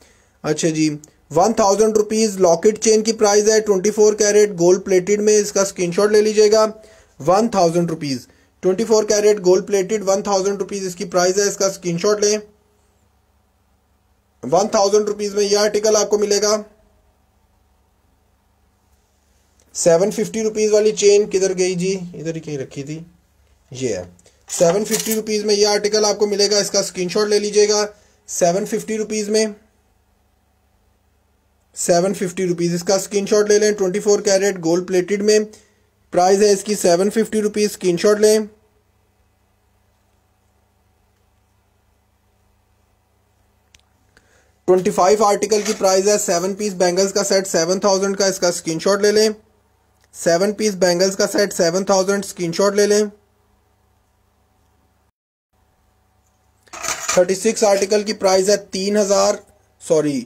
अच्छा जी, 1000 रुपीज़ लॉकेट चेन की प्राइस है 24 कैरेट गोल्ड प्लेटेड में, इसका स्क्रीनशॉट ले लीजिएगा। 1000 rupees 24 carat gold plated 1000 rupees इसकी प्राइस है, इसका स्क्रीनशॉट लें। 1000 रुपीज़ में यह आर्टिकल आपको मिलेगा। 750 रुपीज़ वाली चेन किधर गई जी, इधर ही कहीं रखी थी, ये है। 750 रुपीज़ में यह आर्टिकल आपको मिलेगा, इसका स्क्रीनशॉट ले लीजिएगा। 750 रुपीज़ में 750 रुपीज़ इसका स्क्रीनशॉट ले लें। 24 कैरेट गोल्ड प्लेटेड में प्राइस है इसकी 750 रुपीज़, स्क्रीनशॉट लें। $25 आर्टिकल की प्राइस है। 7 पीस बैंगल्स का सेट 7000 का, इसका स्क्रीनशॉट ले लें। 7 पीस बैंगल्स का सेट 7000, स्क्रीनशॉट ले लें। 36 आर्टिकल की प्राइस है 3000, सॉरी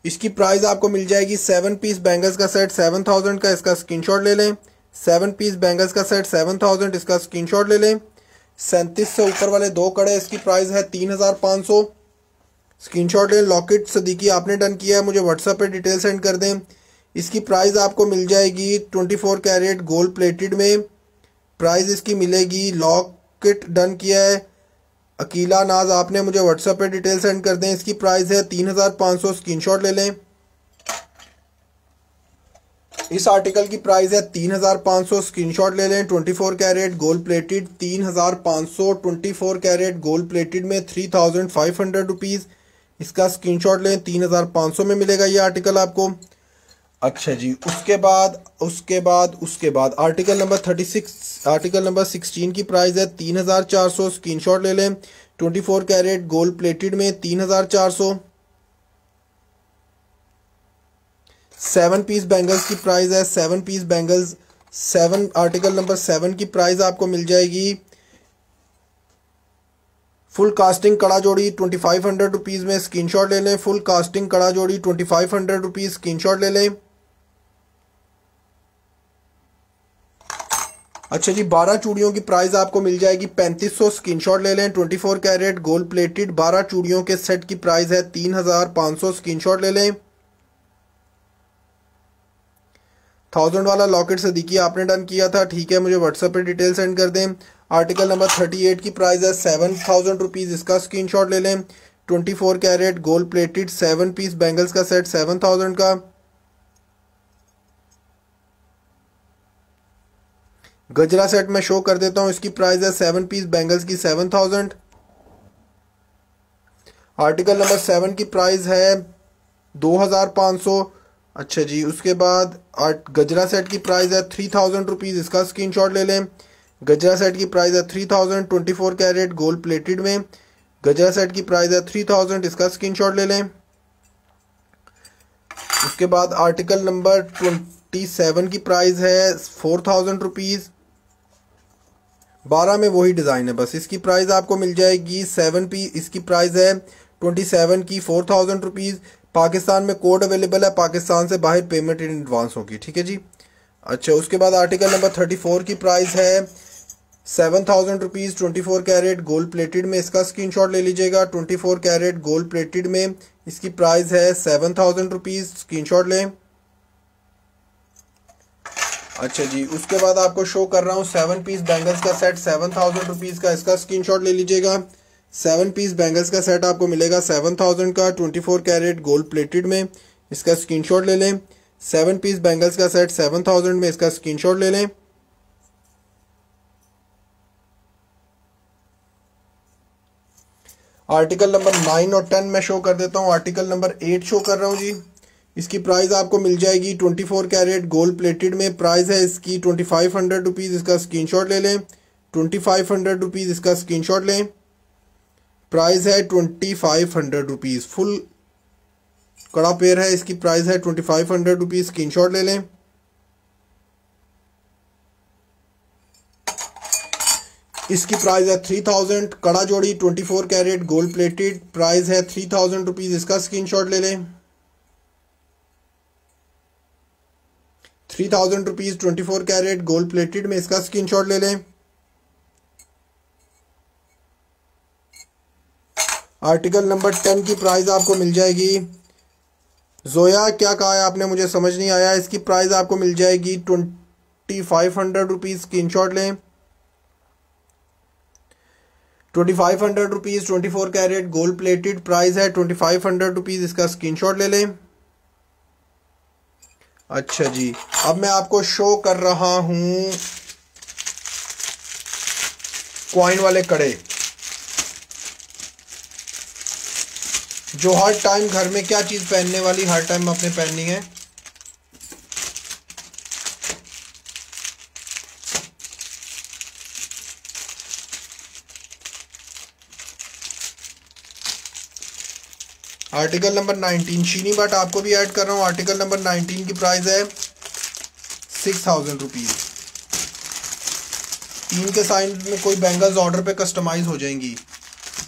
इसकी प्राइस आपको मिल जाएगी 7 पीस बैंगल्स का सेट 7000 का, इसका स्क्रीनशॉट ले लें। 7 पीस बैंगल्स का सेट 7000, इसका स्क्रीनशॉट ले लें। 37 से ऊपर वाले 2 कड़े, इसकी प्राइस है 3500, स्क्रीनशॉट लें। लॉकेट सदीकी आपने डन किया है, मुझे व्हाट्सएप पे डिटेल सेंड कर दें। इसकी प्राइस आपको मिल जाएगी 24 कैरेट गोल्ड प्लेटेड में, प्राइस इसकी मिलेगी। लॉकेट डन किया है अकीला नाज आपने, मुझे व्हाट्सएप पे डिटेल सेंड कर दें। इसकी प्राइस है 3500, स्क्रीनशॉट ले लें। इस आर्टिकल की प्राइस है 3500, स्क्रीनशॉट ले लें। 24 carat gold plated 3500, 24 carat gold plated में 3500 रुपीज़, इसका स्क्रीनशॉट लें। 3500 में मिलेगा ये आर्टिकल आपको। अच्छा जी, उसके बाद आर्टिकल नंबर 36, आर्टिकल नंबर 16 की प्राइस है 3400, स्क्रीनशॉट ले लें। 24 कैरेट गोल्ड प्लेटेड में 3400। 7 पीस बैंगल्स की प्राइस है, 7 पीस बैंगल्स 7, आर्टिकल नंबर 7 की प्राइस आपको मिल जाएगी। फुल कास्टिंग कड़ा जोड़ी 2500 रुपीज़ में, स्क्रीनशॉट ले लें। फुल कास्टिंग कड़ा जोड़ी 2500 रुपीज़, स्क्रीनशॉट ले लें। अच्छा जी, 12 चूड़ियों की प्राइस आपको मिल जाएगी 3500, स्क्रीनशॉट ले लें। 24 कैरेट गोल्ड प्लेटेड 12 चूड़ियों के सेट की प्राइस है 3500, स्क्रीनशॉट ले लें। 1000 वाला लॉकेट सदीकी आपने डन किया था, ठीक है, मुझे व्हाट्सएप पे डिटेल सेंड कर दें। आर्टिकल नंबर 38 की प्राइस है 7000 रुपीज़, इसका स्क्रीनशॉट ले लें। 24 carat gold plated 7 piece bangles का सेट 7000 का। गजरा सेट में शो कर देता हूं, इसकी प्राइस है 7 पीस बैंगल्स की 7000। आर्टिकल नंबर 7 की प्राइस है 2500। अच्छा जी, उसके बाद गजरा सेट की प्राइस है 3000 रुपीज़, इसका स्क्रीनशॉट ले लें। गजरा सेट की प्राइस है 3000, 24 कैरेट गोल्ड प्लेटेड में गजरा सेट की प्राइस है 3000, इसका स्क्रीनशॉट ले लें। उसके बाद आर्टिकल नंबर 27 की प्राइस है 4000 रुपीज़। 12 में वही डिज़ाइन है बस, इसकी प्राइस आपको मिल जाएगी 7 पी, इसकी प्राइस है 27 की 4000 रुपीज़। पाकिस्तान में कोड अवेलेबल है, पाकिस्तान से बाहर पेमेंट इन एडवांस होगी, ठीक है जी। अच्छा, उसके बाद आर्टिकल नंबर 34 की प्राइस है 7000 रुपीज़। 24 कैरेट गोल्ड प्लेटेड में, इसका स्क्रीनशॉट ले लीजिएगा। 24 कैरेट गोल्ड प्लेटेड में इसकी प्राइस है 7000 रुपीज़, स्क्रीनशॉट लें। अच्छा जी, उसके बाद आपको शो कर रहा हूँ 7 पीस बैंगल्स का सेट 7000 रुपीज़ का, इसका स्क्रीनशॉट ले लीजिएगा। 7 पीस बैंगल्स का सेट आपको मिलेगा 7000 का, 24 कैरेट गोल्ड प्लेटेड में, इसका स्क्रीनशॉट ले लें। 7 पीस बैंगल्स का सेट 7000 में, इसका स्क्रीनशॉट ले लें। आर्टिकल नंबर 9 और 10 में शो कर देता हूँ। आर्टिकल नंबर 8 शो कर रहा हूँ जी, इसकी प्राइस आपको मिल जाएगी 24 कैरेट गोल्ड प्लेटेड में, प्राइस है इसकी 2500 रुपीज़, इसका स्क्रीनशॉट ले लें। 2500 रुपीज़, इसका स्क्रीनशॉट लें। प्राइस है 2500 रुपीज़, फुल कड़ा पेयर है, इसकी प्राइस है 2500 रुपीज़, स्क्रीनशॉट ले लें। इसकी प्राइस है 3000, कड़ा जोड़ी 24 कैरेट गोल्ड प्लेटेड, प्राइस है 3000 रुपीज़, इसका स्क्रीनशॉट ले लें। 3000 रुपीज़ 24 कैरेट गोल्ड प्लेटेड में, इसका स्क्रीनशॉट ले लें। आर्टिकल नंबर 10 की प्राइस आपको मिल जाएगी। जोया क्या कहा है आपने, मुझे समझ नहीं आया। इसकी प्राइस आपको मिल जाएगी 2500 रुपीज। स्क्रीन शॉट लें। 2500 rupees 24 carat gold plated price है 2500 रुपीज। इसका स्क्रीन शॉट ले लें। अच्छा जी, अब मैं आपको शो कर रहा हूं कॉइन वाले कड़े, जो हर टाइम घर में क्या चीज पहनने वाली हर टाइम अपने पहननी है। आर्टिकल नंबर 19 शीनी बट आपको भी ऐड कर रहा हूं। आर्टिकल नंबर 19 की प्राइस है 6000 रुपीज। 3 के साइन में कोई बैंगल्स ऑर्डर पे कस्टमाइज हो जाएंगी,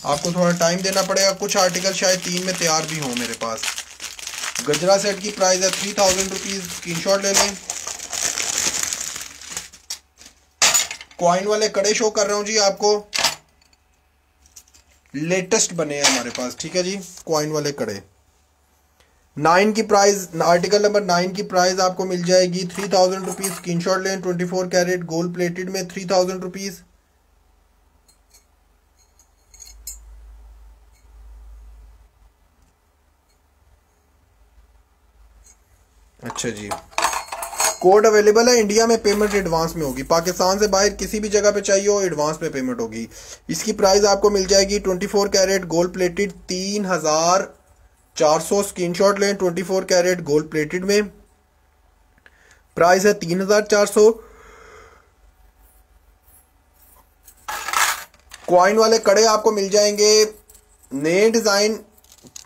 आपको थोड़ा टाइम देना पड़ेगा। कुछ आर्टिकल शायद 3 में तैयार भी हों मेरे पास। गजरा सेट की प्राइस है 3000 रुपीज। स्क्रीन शॉट ले लें। कॉइन वाले कड़े शो कर रहा हूं जी आपको, लेटेस्ट बने हैं हमारे पास, ठीक है जी। कॉइन वाले कड़े 9 की प्राइस, आर्टिकल नंबर 9 की प्राइस आपको मिल जाएगी 3000 रुपीज। स्क्रीन शॉट लें। 24 कैरेट गोल्ड प्लेटेड में 3000 रुपीज। अच्छा जी, कोड अवेलेबल है। इंडिया में पेमेंट एडवांस में होगी, पाकिस्तान से बाहर किसी भी जगह पे चाहिए हो एडवांस में पेमेंट होगी। इसकी प्राइस आपको मिल जाएगी 24 कैरेट गोल्ड प्लेटेड 3400। स्क्रीनशॉट लें। 24 कैरेट गोल्ड प्लेटेड में प्राइस है 3400। कॉइन वाले कड़े आपको मिल जाएंगे, नए डिजाइन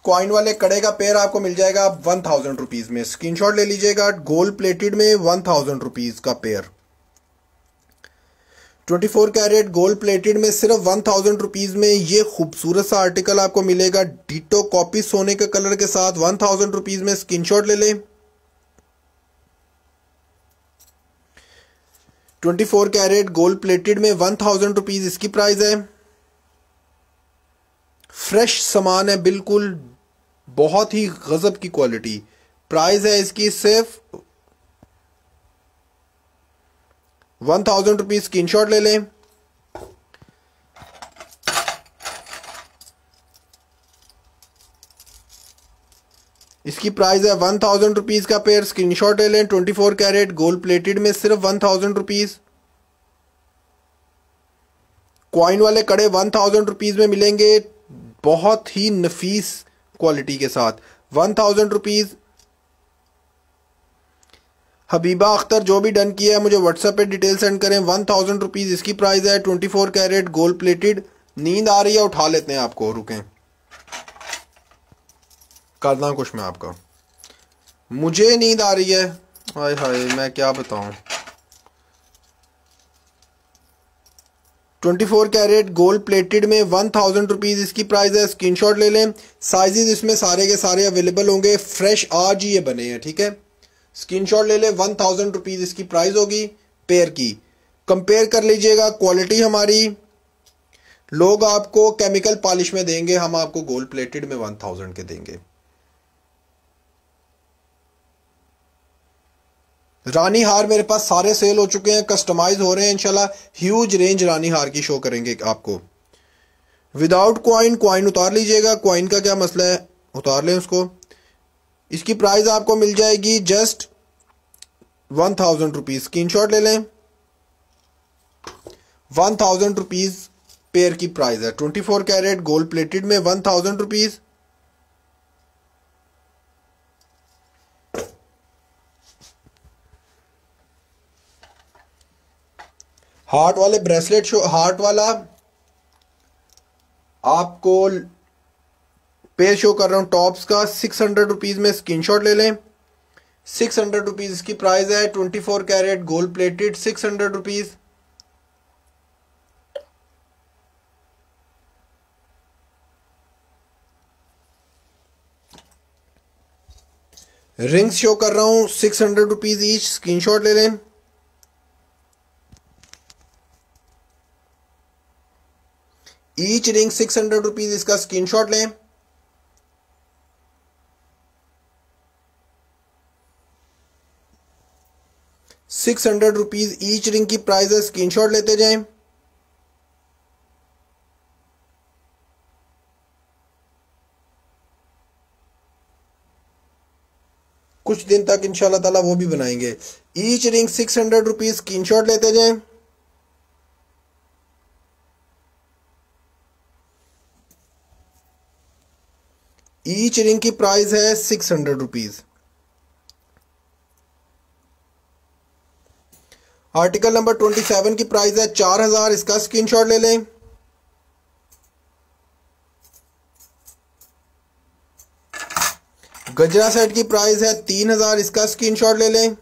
कॉइन वाले कड़े का पेयर आपको मिल जाएगा 1000 रुपीज में। स्क्रीनशॉट ले लीजिएगा। गोल्ड प्लेटेड में 1000 रुपीज का पेयर। 24 कैरेट गोल्ड प्लेटेड में सिर्फ 1000 रुपीज में ये खूबसूरत सा आर्टिकल आपको मिलेगा, डिटो कॉपी सोने के कलर के साथ 1000 रुपीज में। स्क्रीनशॉट ले लें। 24 कैरेट गोल्ड प्लेटेड में 1000 रुपीज इसकी प्राइस है। फ्रेश सामान है बिल्कुल, बहुत ही गजब की क्वालिटी। प्राइस है इसकी सिर्फ 1000 रुपीज। स्क्रीनशॉट ले लें। इसकी प्राइस है 1000 रुपीज का पेयर। स्क्रीनशॉट ले लें। 24 कैरेट गोल्ड प्लेटेड में सिर्फ 1000 रुपीज। कॉइन वाले कड़े 1000 रुपीज में मिलेंगे, बहुत ही नफीस क्वालिटी के साथ। 1000 रुपीज। हबीबा अख्तर जो भी डन किया है मुझे व्हाट्सएप पे डिटेल सेंड करें। 1000 रुपीज इसकी प्राइस है। 24 कैरेट गोल्ड प्लेटेड। नींद आ रही है, उठा लेते हैं आपको, रुकें करना कुछ मैं आपका। मुझे नींद आ रही है, हाय हाय मैं क्या बताऊं। 24 कैरेट गोल्ड प्लेटेड में 1000 रुपीज इसकी प्राइस है। स्क्रीनशॉट ले लें। साइजेस इसमें सारे के सारे अवेलेबल होंगे, फ्रेश आज ही ये बने हैं, ठीक है। स्क्रीनशॉट ले लें। 1000 रुपीज इसकी प्राइस होगी पेयर की। कंपेयर कर लीजिएगा क्वालिटी हमारी। लोग आपको केमिकल पॉलिश में देंगे, हम आपको गोल्ड प्लेटेड में 1000 के देंगे। रानी हार मेरे पास सारे सेल हो चुके हैं, कस्टमाइज हो रहे हैं इंशाल्लाह। ह्यूज रेंज रानी हार की शो करेंगे आपको। विदाउट कॉइन, कॉइन उतार लीजिएगा, कॉइन का क्या मसला है, उतार लें उसको। इसकी प्राइस आपको मिल जाएगी जस्ट 1000 रुपीज। स्क्रीनशॉट ले लें। 1000 रुपीज पेयर की प्राइस है। 24 कैरेट गोल्ड प्लेटेड में 1000 रुपीज। हार्ट वाले ब्रेसलेट शो, हार्ट वाला आपको पेयर शो कर रहा हूं टॉप्स का 600 रुपीज में। स्क्रीनशॉट ले लें। 600 रुपीज इसकी प्राइस है। 24 carat gold plated 600 rupees. Rings show कर रहा हूं 600 रुपीज ईच। स्क्रीनशॉट ले लें। ईच रिंग 600 रुपीज, इसका स्क्रीनशॉट लें। ₹600 ईच रिंग की प्राइस है, स्क्रीनशॉट लेते जाएं। कुछ दिन तक इंशाल्लाह ताला वो भी बनाएंगे। ईच रिंग 600 रुपीज, स्क्रीनशॉट लेते जाएं। ईच रिंग की प्राइस है 600 रुपीज। आर्टिकल नंबर 27 की प्राइस है 4000, इसका स्क्रीनशॉट ले लें। गजरा सेट की प्राइस है 3000, इसका स्क्रीनशॉट ले लें।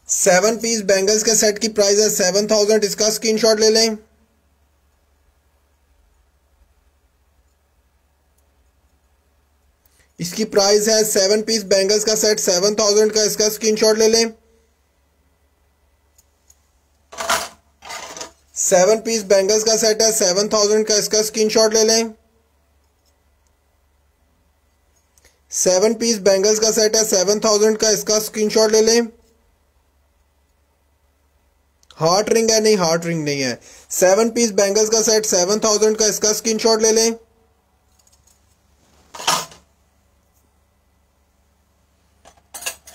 सेवन पीस बैंगल्स के सेट की प्राइस है 7000, इसका स्क्रीनशॉट ले लें। इसकी प्राइस है 7 पीस बैंगल्स का सेट 7000 का, इसका स्क्रीनशॉट ले लें। 7 पीस बैंगल्स का सेट है 7000 का, इसका स्क्रीनशॉट ले लें। 7 पीस बैंगल्स का सेट है 7000 का, इसका स्क्रीनशॉट ले लें। हार्ट रिंग है, नहीं हार्ट रिंग नहीं है। 7 पीस बैंगल्स का सेट 7000 का, इसका स्क्रीनशॉट ले लें।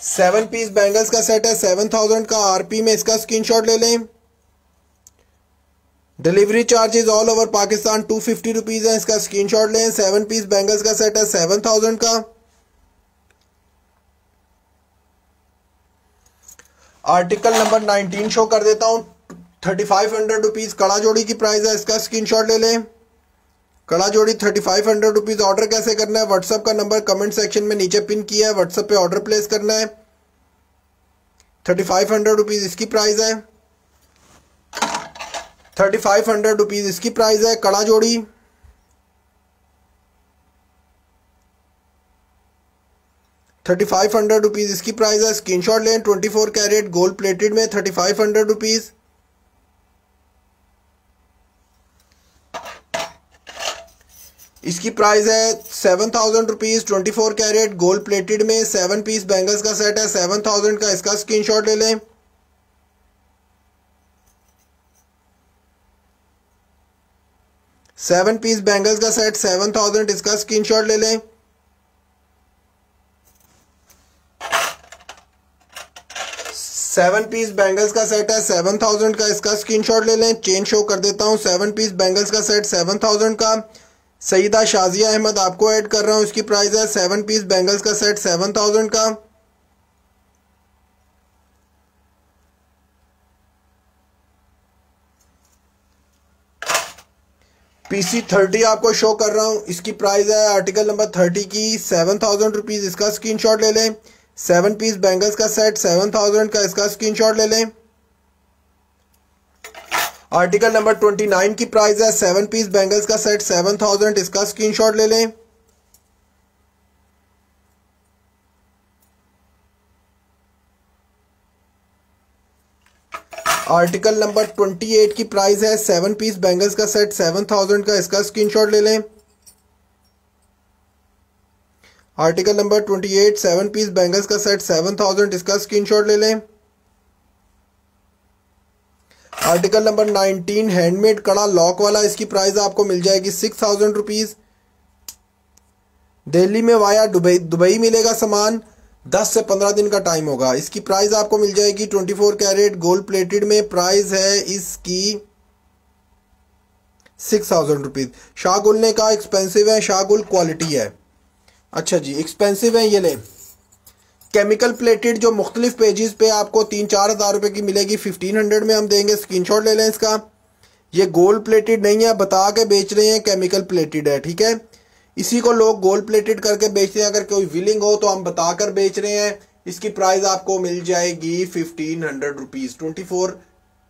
सेवन पीस बैंगल्स का सेट है 7000 का, आरपी में, इसका स्क्रीनशॉट ले लें। Delivery charges all over Pakistan 250 rupees है, इसका स्क्रीनशॉट लें। 7 पीस बैंगल्स का सेट है 7000 का। आर्टिकल नंबर 19 शो कर देता हूं। 3500 रुपीज कड़ा जोड़ी की प्राइस है, इसका स्क्रीनशॉट ले लें। कड़ा जोड़ी 3500 रुपीज। ऑर्डर कैसे करना है? व्हाट्सएप का नंबर कमेंट सेक्शन में नीचे पिन किया है, व्हाट्सएप पे ऑर्डर प्लेस करना है। 3500 रुपीज इसकी प्राइस है। 3500 रुपीज इसकी प्राइस है कड़ा जोड़ी। ₹3500 इसकी प्राइस है। स्क्रीनशॉट लें। 24 कैरेट गोल्ड प्लेटेड में 3500 रुपीज। इसकी प्राइस है 7000 रुपीज। 24 कैरेट गोल्ड प्लेटेड में 7 पीस बैंगल्स का सेट है 7000 का, इसका स्क्रीनशॉट ले लें। सेवन पीस बैंगल्स का सेट 7000, इसका स्क्रीनशॉट ले लें। सेवन पीस बैंगल्स का सेट है 7000 का, इसका स्क्रीनशॉट ले लें। चेन शो कर देता हूं। 7 पीस बैंगल्स का सेट 7000 का। सईदा शाजिया अहमद आपको ऐड कर रहा हूं, इसकी प्राइस है 7 पीस बैंगल्स का सेट 7000 का। PC 30 आपको शो कर रहा हूं, इसकी प्राइस है आर्टिकल नंबर 30 की 7000 रुपीज, इसका स्क्रीनशॉट ले लें। 7 पीस बैंगल्स का सेट 7000 का, इसका स्क्रीनशॉट ले लें। आर्टिकल नंबर 29 की प्राइस है 7 पीस बैंगल्स का सेट 7000, इसका स्क्रीनशॉट ले लें। आर्टिकल नंबर 28 की प्राइस है 7 पीस बैंगल्स का सेट 7000 का, इसका स्क्रीनशॉट ले लें। आर्टिकल नंबर 28 7 पीस बैंगल्स का सेट 7000, इसका स्क्रीनशॉट ले लें। आर्टिकल नंबर 19 हैंडमेड कड़ा लॉक वाला, इसकी प्राइस आपको मिल जाएगी 6000 रुपीज। दिल्ली में वाया दुबई मिलेगा सामान। 10 से 15 दिन का टाइम होगा। इसकी प्राइस आपको मिल जाएगी 24 कैरेट गोल्ड प्लेटेड में। प्राइस है इसकी 6000 रुपीज। शाहगुल ने कहा एक्सपेंसिव है, शाहगुल क्वालिटी है। अच्छा जी, एक्सपेंसिव है, ये ले। केमिकल प्लेटेड जो मुख्तलिफ पेजेस पे आपको 3-4 हज़ार रुपए की मिलेगी, 1500 में हम देंगे। स्क्रीनशॉट ले लें इसका। ये गोल्ड प्लेटेड नहीं है, बता के बेच रहे हैं केमिकल प्लेटेड है, ठीक है। इसी को लोग गोल्ड प्लेटेड करके बेचते हैं। अगर कोई विलिंग हो तो हम बताकर बेच रहे हैं। इसकी प्राइस आपको मिल जाएगी 1500 रुपीज। 24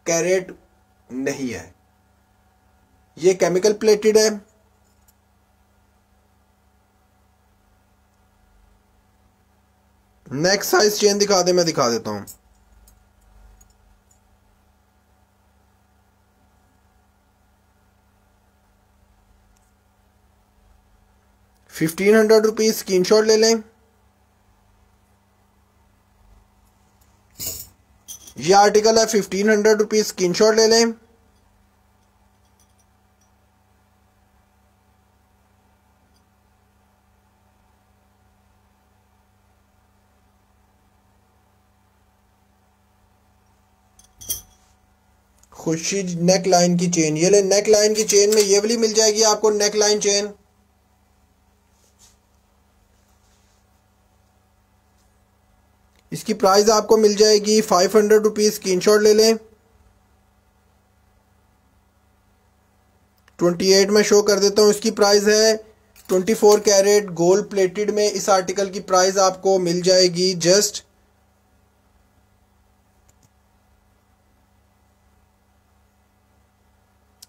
कैरेट नहीं है, ये केमिकल प्लेटेड है। नेक्स्ट साइज चेन दिखा दे, मैं दिखा देता हूं। ₹1500 स्क्रीनशॉट ले लें। ये आर्टिकल है, ₹1500 स्क्रीनशॉट ले लें। खुशी नेक लाइन की चेन, ये ले। नेक लाइन की चेन में ये वाली मिल जाएगी आपको, नेक लाइन चेन। इसकी प्राइस आपको मिल जाएगी ₹500। स्क्रीनशॉट ले लें। 28 में शो कर देता हूं। इसकी प्राइस है 24 कैरेट गोल्ड प्लेटेड में। इस आर्टिकल की प्राइस आपको मिल जाएगी जस्ट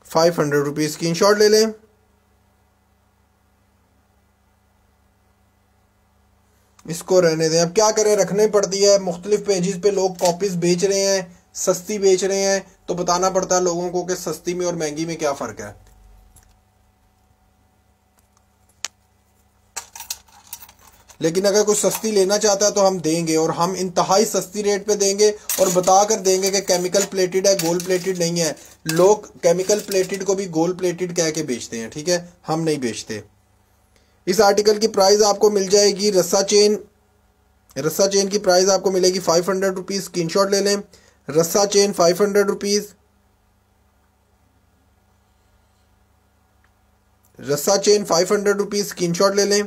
₹500। स्क्रीनशॉट ले लें। इसको रहने दें, अब क्या करें, रखने पड़ती है। मुख्तलिफ पेजेस पे लोग कॉपीज बेच रहे हैं, सस्ती बेच रहे हैं, तो बताना पड़ता है लोगों को कि सस्ती में और महंगी में क्या फ़र्क है। लेकिन अगर कोई सस्ती लेना चाहता है तो हम देंगे, और हम इंतहाई सस्ती रेट पे देंगे और बता कर देंगे कि केमिकल प्लेटेड है, गोल्ड प्लेटेड नहीं है। लोग केमिकल प्लेटेड को भी गोल्ड प्लेटेड कह के बेचते हैं, ठीक है, हम नहीं बेचते। इस आर्टिकल की प्राइस आपको मिल जाएगी रस्सा चेन की प्राइस आपको मिलेगी ₹500। स्क्रीनशॉट ले लें। रस्सा चेन ₹500। रस्सा चेन ₹500। स्क्रीनशॉट ले लें।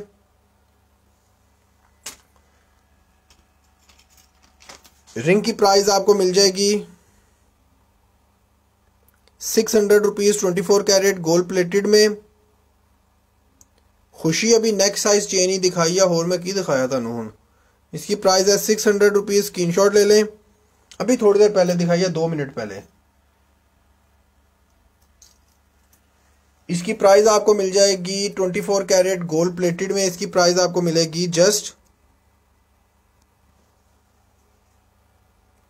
रिंग की प्राइस आपको मिल जाएगी ₹600 24 कैरेट गोल्ड प्लेटेड में। खुशी अभी नेक्स्ट साइज चेन ही दिखाई है, और मैं की दिखाया था नून। इसकी प्राइस है ₹600। स्क्रीनशॉट ले लें। अभी थोड़ी देर पहले दिखाई है, 2 मिनट पहले। इसकी प्राइस आपको मिल जाएगी 24 कैरेट गोल्ड प्लेटेड में। इसकी प्राइस आपको मिलेगी जस्ट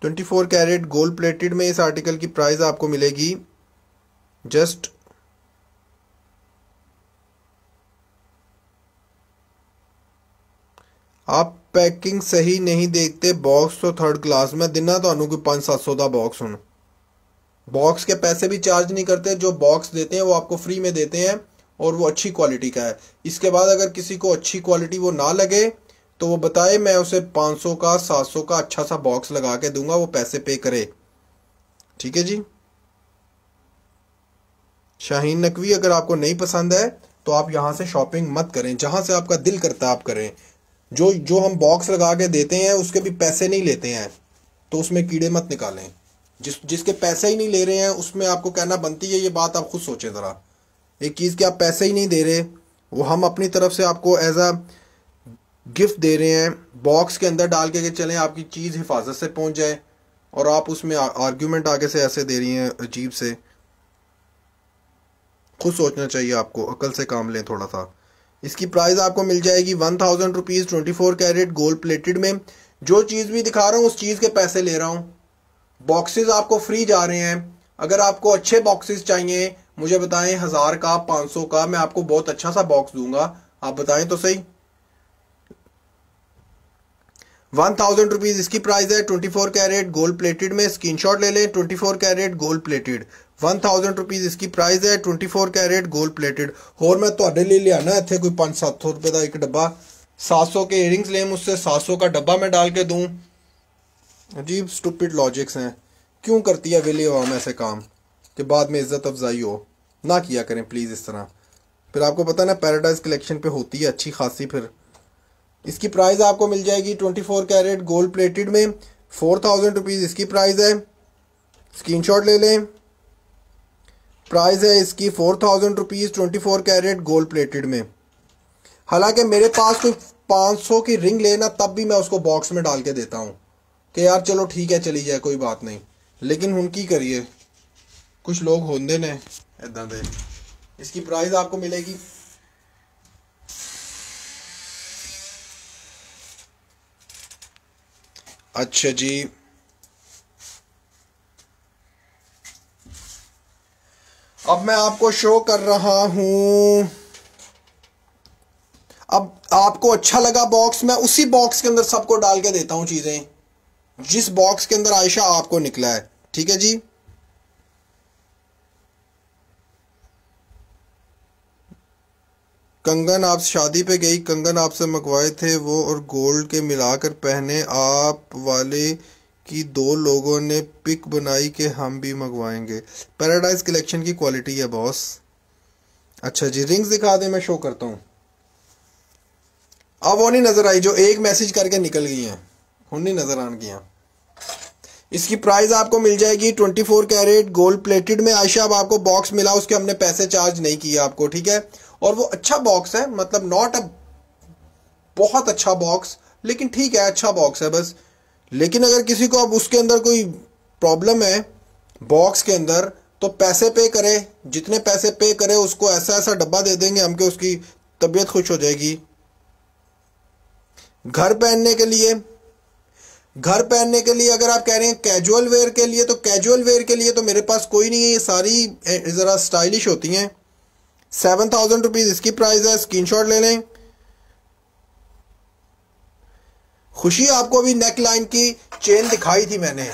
24 कैरेट गोल्ड प्लेटेड में। इस आर्टिकल की प्राइस आपको मिलेगी जस्ट आप पैकिंग सही नहीं देखते, बॉक्स तो थर्ड क्लास में दिना तो कोई 500-700 का बॉक्स हूं। बॉक्स के पैसे भी चार्ज नहीं करते, जो बॉक्स देते हैं वो आपको फ्री में देते हैं, और वो अच्छी क्वालिटी का है। इसके बाद अगर किसी को अच्छी क्वालिटी वो ना लगे तो वो बताए, मैं उसे 500 का 700 का अच्छा सा बॉक्स लगा के दूंगा, वो पैसे पे करे। ठीक है जी। शाहीन नकवी, अगर आपको नहीं पसंद है तो आप यहां से शॉपिंग मत करें, जहां से आपका दिल करता है आप करें। जो हम बॉक्स लगा के देते हैं उसके भी पैसे नहीं लेते हैं, तो उसमें कीड़े मत निकालें। जिसके पैसे ही नहीं ले रहे हैं उसमें आपको कहना बनती है, ये बात आप खुद सोचें ज़रा। एक चीज़ के आप पैसे ही नहीं दे रहे, वो हम अपनी तरफ से आपको एज अ गिफ्ट दे रहे हैं, बॉक्स के अंदर डाल के चलें, आपकी चीज़ हिफाजत से पहुंच जाए, और आप उसमें आर्ग्यूमेंट आगे से ऐसे दे रही हैं अजीब से। खुद सोचना चाहिए आपको, अकल से काम लें थोड़ा सा। इसकी प्राइस आपको मिल जाएगी ₹1000 24 कैरेट गोल्ड प्लेटेड में। जो चीज़ भी दिखा रहा हूँ उस चीज़ के पैसे ले रहा हूँ। बॉक्सेस आपको फ्री जा रहे हैं। अगर आपको अच्छे बॉक्सेस चाहिए मुझे बताएं, 1000 का 500 का, मैं आपको बहुत अच्छा सा बॉक्स दूंगा, आप बताएं तो सही। ₹1000 इसकी प्राइस है 24 कैरेट गोल्ड प्लेटेड में। स्क्रीनशॉट ले लें। 24 कैरेट गोल्ड प्लेटेड ₹1000 इसकी प्राइस है 24 कैरेट गोल्ड प्लेटेड। और मैं ਤੁਹਾਡੇ लिए लियाना इतने कोई 500-700 रुपए का एक डब्बा, 700 के इयरिंग्स ले मुझसे, 700 का डब्बा मैं डाल के दूं। अजीब स्टूपिड लॉजिक्स हैं। क्यों करती है वेली अवाम ऐसे काम कि बाद में इज्जत अफजाई हो? ना किया करें प्लीज़ इस तरह। फिर आपको पता ना पैराडाइज कलेक्शन पे होती है अच्छी खासी। फिर इसकी प्राइस आपको मिल जाएगी 24 कैरेट गोल्ड प्लेटेड में। ₹4000 इसकी प्राइस है। स्क्रीनशॉट ले लें। प्राइस है इसकी ₹4000 24 कैरेट गोल्ड प्लेटेड में। हालांकि मेरे पास कोई 500 की रिंग लेना तब भी मैं उसको बॉक्स में डाल के देता हूँ कि यार चलो ठीक है चली जाए कोई बात नहीं, लेकिन हुन की करिए, कुछ लोग होंगे ने इदा दे। इसकी प्राइस आपको मिलेगी अच्छा जी, अब मैं आपको शो कर रहा हूं। अब आपको अच्छा लगा बॉक्स, मैं उसी बॉक्स के अंदर सबको डाल के देता हूं चीजें, जिस बॉक्स के अंदर आयशा आपको निकला है। ठीक है जी। कंगन आप शादी पे गई, कंगन आपसे मंगवाए थे वो और गोल्ड के मिलाकर पहने, आप वाले की 2 लोगों ने पिक बनाई कि हम भी मंगवाएंगे। पैराडाइज कलेक्शन की क्वालिटी है बॉस। अच्छा जी, रिंग्स दिखा दे, मैं शो करता हूँ। अब वो नहीं नजर आई जो एक मैसेज करके निकल गई हैं, हुन नहीं नजर आन गया। इसकी प्राइस आपको मिल जाएगी 24 कैरेट गोल्ड प्लेटेड में। आयशा अब आपको बॉक्स मिला, उसके हमने पैसे चार्ज नहीं किए आपको, ठीक है। और वो अच्छा बॉक्स है, मतलब नॉट अ बहुत अच्छा बॉक्स, लेकिन ठीक है, अच्छा बॉक्स है बस। लेकिन अगर किसी को अब उसके अंदर कोई प्रॉब्लम है बॉक्स के अंदर, तो पैसे पे करे, जितने पैसे पे करे उसको ऐसा ऐसा डब्बा दे देंगे हम कि उसकी तबीयत खुश हो जाएगी। घर पहनने के लिए, घर पहनने के लिए अगर आप कह रहे हैं कैजुअल वेयर के लिए, तो कैजुअल वेयर के लिए तो मेरे पास कोई नहीं है, ये सारी ज़रा स्टाइलिश होती हैं। 7,000 रुपीज़ इसकी प्राइस है, स्क्रीनशॉट ले लें। खुशी आपको भी नेक लाइन की चेन दिखाई थी मैंने,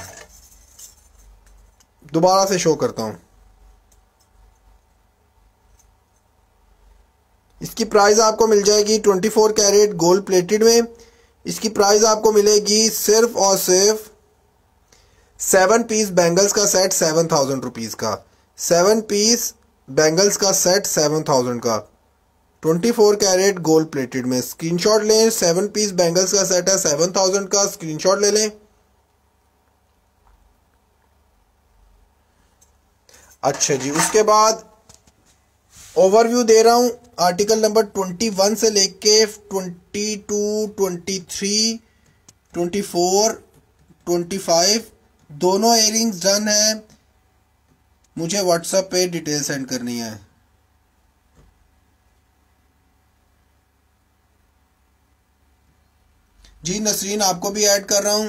दोबारा से शो करता हूं। इसकी प्राइस आपको मिल जाएगी 24 कैरेट गोल्ड प्लेटेड में। इसकी प्राइस आपको मिलेगी सिर्फ और सिर्फ 7 पीस बैंगल्स का सेट 7,000 रुपीज़ का। 7 पीस बैंगल्स का सेट 7,000 का, 24 कैरेट गोल्ड प्लेटेड में। स्क्रीनशॉट लें, 7 पीस बैंगल्स का सेट है 7,000 का, स्क्रीनशॉट ले लें। अच्छा जी, उसके बाद ओवरव्यू दे रहा हूं आर्टिकल नंबर 21 से लेके 22, 23, 24, 25 दोनों इयरिंग्स डन है। मुझे व्हाट्सएप पे डिटेल सेंड करनी है। जी नसरीन, आपको भी ऐड कर रहा हूं।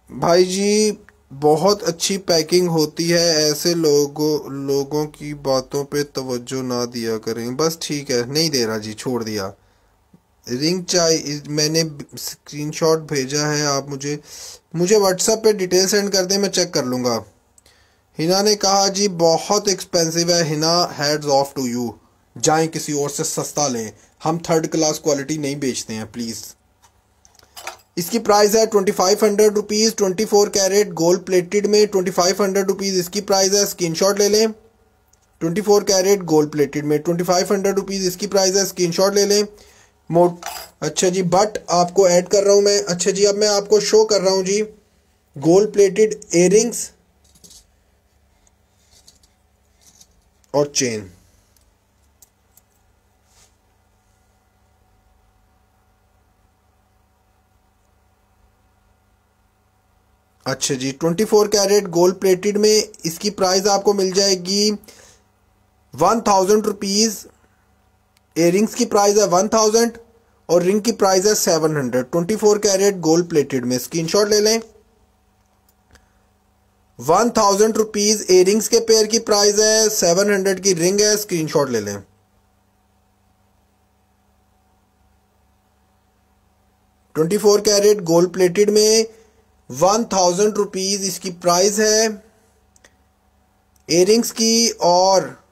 भाई जी, बहुत अच्छी पैकिंग होती है, ऐसे लोगों की बातों पे तवज्जो ना दिया करें। बस ठीक है, नहीं दे रहा जी, छोड़ दिया। रिंग चाहिए, मैंने स्क्रीनशॉट भेजा है, आप मुझे व्हाट्सएप पे डिटेल सेंड कर दें, मैं चेक कर लूँगा। हिना ने कहा जी बहुत एक्सपेंसिव है। Heena, heads off to you, जाएं किसी और से सस्ता लें, हम 3rd क्लास क्वालिटी नहीं बेचते हैं प्लीज़। इसकी प्राइस है 2500 रुपीज़, 24 कैरेट गोल्ड प्लेटेड में 2500 रुपीज़ इसकी प्राइस है, स्क्रीनशॉट ले लें। 24 कैरेट गोल्ड प्लेटेड में 2500 रुपीज़ इसकी प्राइस है, स्क्रीनशॉट ले लें। अच्छा जी, बट आपको ऐड कर रहा हूं मैं। अच्छा जी, अब मैं आपको शो कर रहा हूं जी गोल्ड प्लेटेड इयरिंग्स और चेन। अच्छा जी, 24 कैरेट गोल्ड प्लेटेड में इसकी प्राइस आपको मिल जाएगी 1,000 रुपीज़। इयरिंग्स की प्राइस है 1,000 और रिंग की प्राइस है 700। 24 कैरेट गोल्ड प्लेटेड में, स्क्रीनशॉट ले लें। 1,000 रुपीज़ इयरिंग्स के पेयर की प्राइस है, 700 की रिंग है, स्क्रीनशॉट ले लें। ट्वेंटी 4 कैरेट गोल्ड प्लेटेड में 1,000 रुपीज़ इसकी प्राइस है इयरिंग्स की। और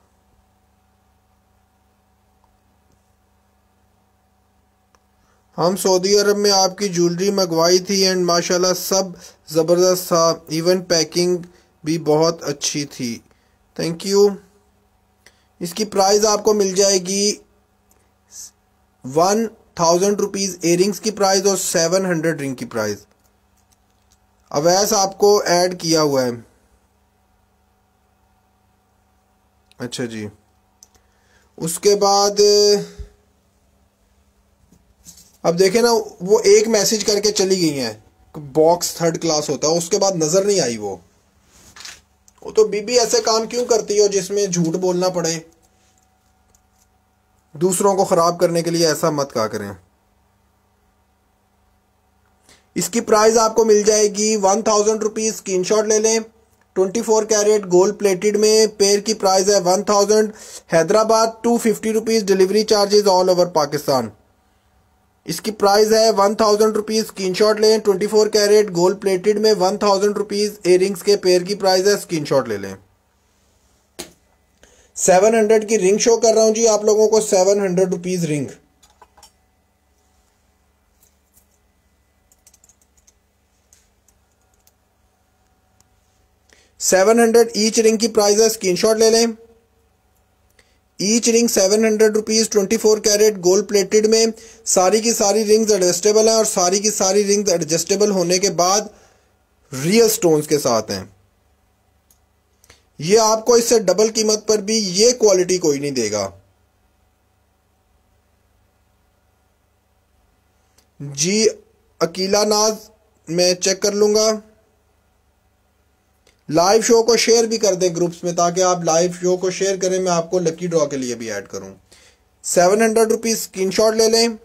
हम सऊदी अरब में आपकी ज्वेलरी मंगवाई थी एंड माशाल्लाह सब ज़बरदस्त था, इवन पैकिंग भी बहुत अच्छी थी, थैंक यू। इसकी प्राइस आपको मिल जाएगी 1,000 रुपीज़ इयरिंग्स की प्राइस और 700 रिंग की प्राइस। अवैस आपको ऐड किया हुआ है। अच्छा जी, उसके बाद अब देखें ना, वो एक मैसेज करके चली गई हैं, बॉक्स 3rd क्लास होता है, उसके बाद नजर नहीं आई वो तो बीबी ऐसे काम क्यों करती हो जिसमें झूठ बोलना पड़े। दूसरों को ख़राब करने के लिए ऐसा मत कहा करें। इसकी प्राइस आपको मिल जाएगी 1000 रुपीज़, स्क्रीन शॉट ले लें। 24 कैरेट गोल्ड प्लेटेड में पेयर की प्राइस है 1000। Hyderabad 250 rupees, delivery charges all over Pakistan. इसकी प्राइस है 1000 रुपीज़, स्क्रीन शॉट लें। 24 कैरेट गोल्ड प्लेटेड में 1000 रुपीज़ इयररिंग्स के पेयर की प्राइस है, स्क्रीन शॉट ले लें। 700 की रिंग शो कर रहा हूं जी आप लोगों को, 700 रुपीज़ रिंग। $700 ईच रिंग की प्राइस है, स्क्रीनशॉट ले लें। Each ring 700 rupees, 24 carat gold plated में। सारी की सारी रिंग्स एडजस्टेबल हैं और सारी की सारी रिंग्स एडजस्टेबल होने के बाद रियल स्टोन्स के साथ हैं। ये आपको इससे डबल कीमत पर भी ये क्वालिटी कोई नहीं देगा जी। अकीला नाज मैं चेक कर लूंगा। लाइव शो को शेयर भी कर दें ग्रुप्स में, ताकि आप लाइव शो को शेयर करें, मैं आपको लकी ड्रॉ के लिए भी ऐड करूं। 700 रुपीज़, स्क्रीनशॉट ले लें।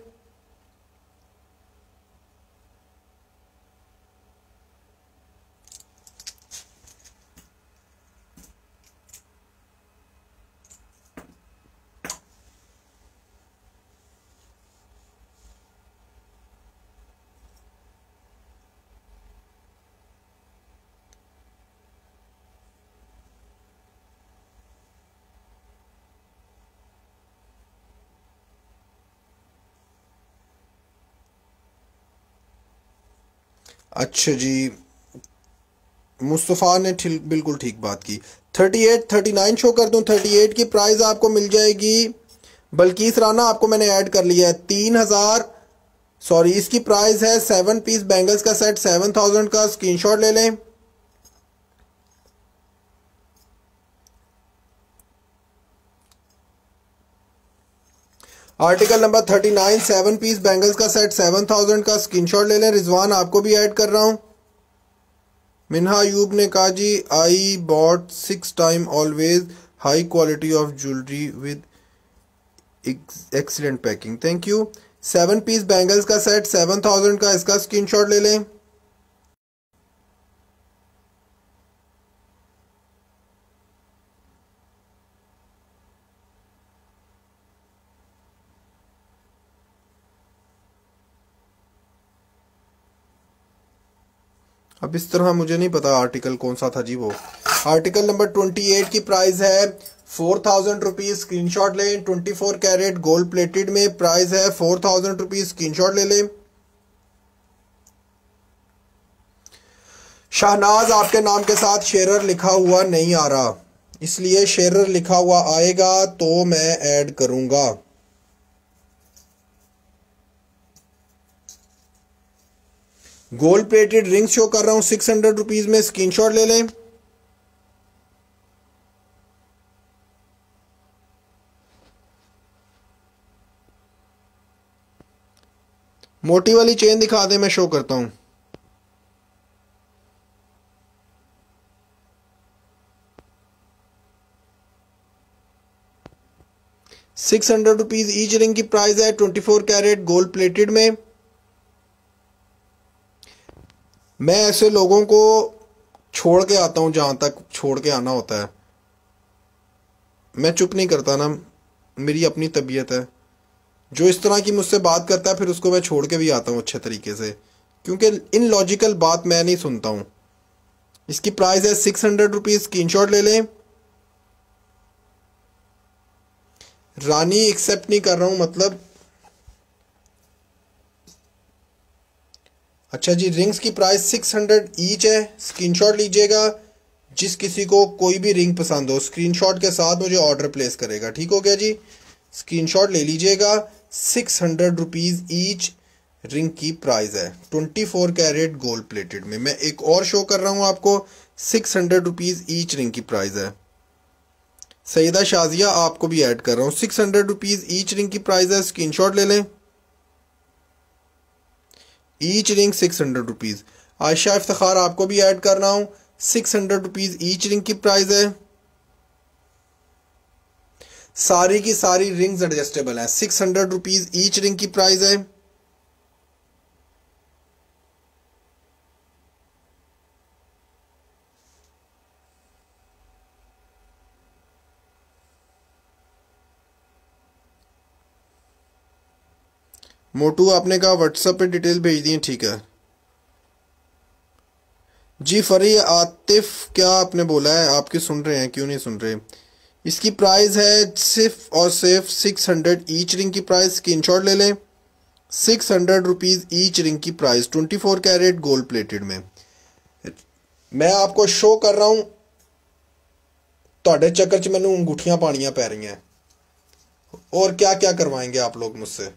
अच्छा जी, मुस्तफ़ा ने बिल्कुल ठीक बात की। 38 39 शो कर दूं। 38 की प्राइस आपको मिल जाएगी। बल्किस राना आपको मैंने ऐड कर लिया है 3000। सॉरी, इसकी प्राइस है 7 पीस बैंगल्स का सेट 7000 का, स्क्रीनशॉट ले लें। आर्टिकल नंबर 39, 7 पीस बैंगल्स का सेट 7000 का, स्क्रीनशॉट ले लें। रिजवान आपको भी ऐड कर रहा हूं। मिन्हा अयूब ने कहा जी, I bought 6 time always high quality of jewellery with excellent packing, thank you. 7 piece bangles का सेट 7000 का, इसका स्क्रीनशॉट ले लें। अब इस तरह मुझे नहीं पता आर्टिकल कौन सा था जी वो। आर्टिकल नंबर 28 की प्राइस है 4000 रुपीज़, स्क्रीनशॉट लें। 24 कैरेट गोल्ड प्लेटेड में प्राइस है 4000 रुपीज़, स्क्रीनशॉट ले लें। शाहनाज आपके नाम के साथ शेरर लिखा हुआ नहीं आ रहा, इसलिए शेरर लिखा हुआ आएगा तो मैं ऐड करूंगा। गोल्ड प्लेटेड रिंग शो कर रहा हूं 600 रुपीज़ में, स्क्रीनशॉट ले लें। मोटी वाली चेन दिखा दे, मैं शो करता हूं। ₹600 ईच रिंग की प्राइस है। 24 कैरेट गोल्ड प्लेटेड में। मैं ऐसे लोगों को छोड़ के आता हूं जहां तक छोड़ के आना होता है। मैं चुप नहीं करता ना, मेरी अपनी तबीयत है। जो इस तरह की मुझसे बात करता है फिर उसको मैं छोड़ के भी आता हूं अच्छे तरीके से, क्योंकि इन लॉजिकल बात मैं नहीं सुनता हूं। इसकी प्राइस है 600 रुपीज़, स्क्रीनशॉट ले लें। रानी एक्सेप्ट नहीं कर रहा हूं मतलब। अच्छा जी, रिंग्स की प्राइस 600 ईच है, स्क्रीनशॉट लीजिएगा। जिस किसी को कोई भी रिंग पसंद हो स्क्रीनशॉट के साथ मुझे ऑर्डर प्लेस करेगा, ठीक हो गया जी। स्क्रीनशॉट ले लीजिएगा। 600 रुपीज़ ईच रिंग की प्राइस है 24 कैरेट गोल्ड प्लेटेड में। मैं एक और शो कर रहा हूं आपको, 600 रुपीज़ ईच रिंग की प्राइस है। सईदा शाजिया आपको भी ऐड कर रहा हूं, 600 रुपीज़ ईच रिंग की प्राइस है, स्क्रीनशॉट ले लें। Each ring 600 rupees. Ayesha Iftikhar आपको भी ऐड कर रहा हूं, 600 रुपीज़ ईच रिंग की प्राइस है। सारी की सारी रिंग्स एडजस्टेबल हैं। 600 रुपीज ईच रिंग की प्राइस है। मोटू आपने कहा व्हाट्सएप पे डिटेल भेज दी, ठीक है जी। फरी आतिफ क्या आपने बोला है? आपके सुन रहे हैं, क्यों नहीं सुन रहे? इसकी प्राइस है सिर्फ और सिर्फ 600 ईच रिंग की प्राइस। स्क्रीनशॉट ले लें। 600 रुपीज ईच रिंग की प्राइस 24 कैरेट गोल्ड प्लेटेड में। मैं आपको शो कर रहा हूं, ਤੁਹਾਡੇ ਚੱਕਰ 'ਚ ਮੈਨੂੰ अंगूठियां पानियां पै रही हैं। और क्या क्या करवाएंगे आप लोग मुझसे?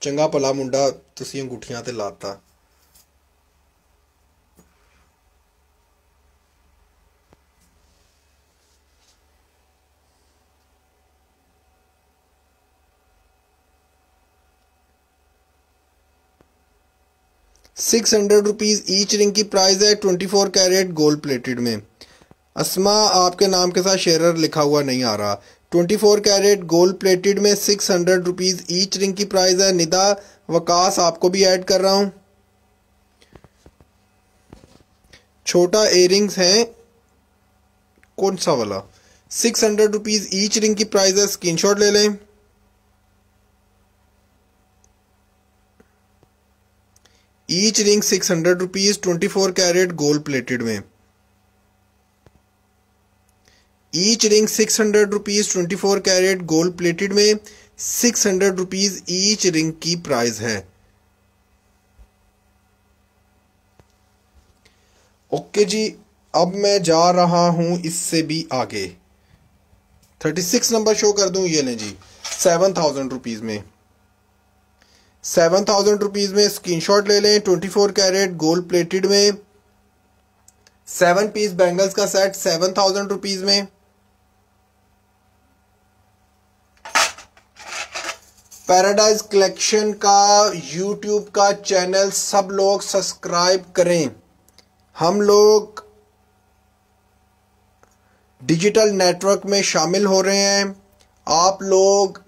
चंगा भला मुंडा तुसी अंगूठियां ते लाता। ₹600 ईच रिंग की प्राइस है 24 कैरेट गोल्ड प्लेटेड में। अस्मा आपके नाम के साथ शेरर लिखा हुआ नहीं आ रहा। 24 कैरेट गोल्ड प्लेटेड में 600 रुपीज ईच रिंग की प्राइस है। निदा वकास आपको भी ऐड कर रहा हूं। छोटा इयरिंग्स है, कौन सा वाला? 600 रुपीज ईच रिंग की प्राइस है। स्क्रीनशॉट ले लें। Each ring 600 rupees 24 carat gold plated में। Each ring 600 rupees 24 carat gold plated में। 600 रुपीज ईच रिंग की प्राइस है। ओके जी, अब मैं जा रहा हूं इससे भी आगे। 36 नंबर शो कर दूं, ये लें जी 7000 रुपीज में। 7000 रुपीज में स्क्रीनशॉट ले लें। 24 कैरेट गोल्ड प्लेटेड में 7 पीस बैंगल्स का सेट 7000 रुपीज में। पैराडाइज कलेक्शन का यूट्यूब का चैनल सब लोग सब्सक्राइब करें। हम लोग डिजिटल नेटवर्क में शामिल हो रहे हैं। आप लोग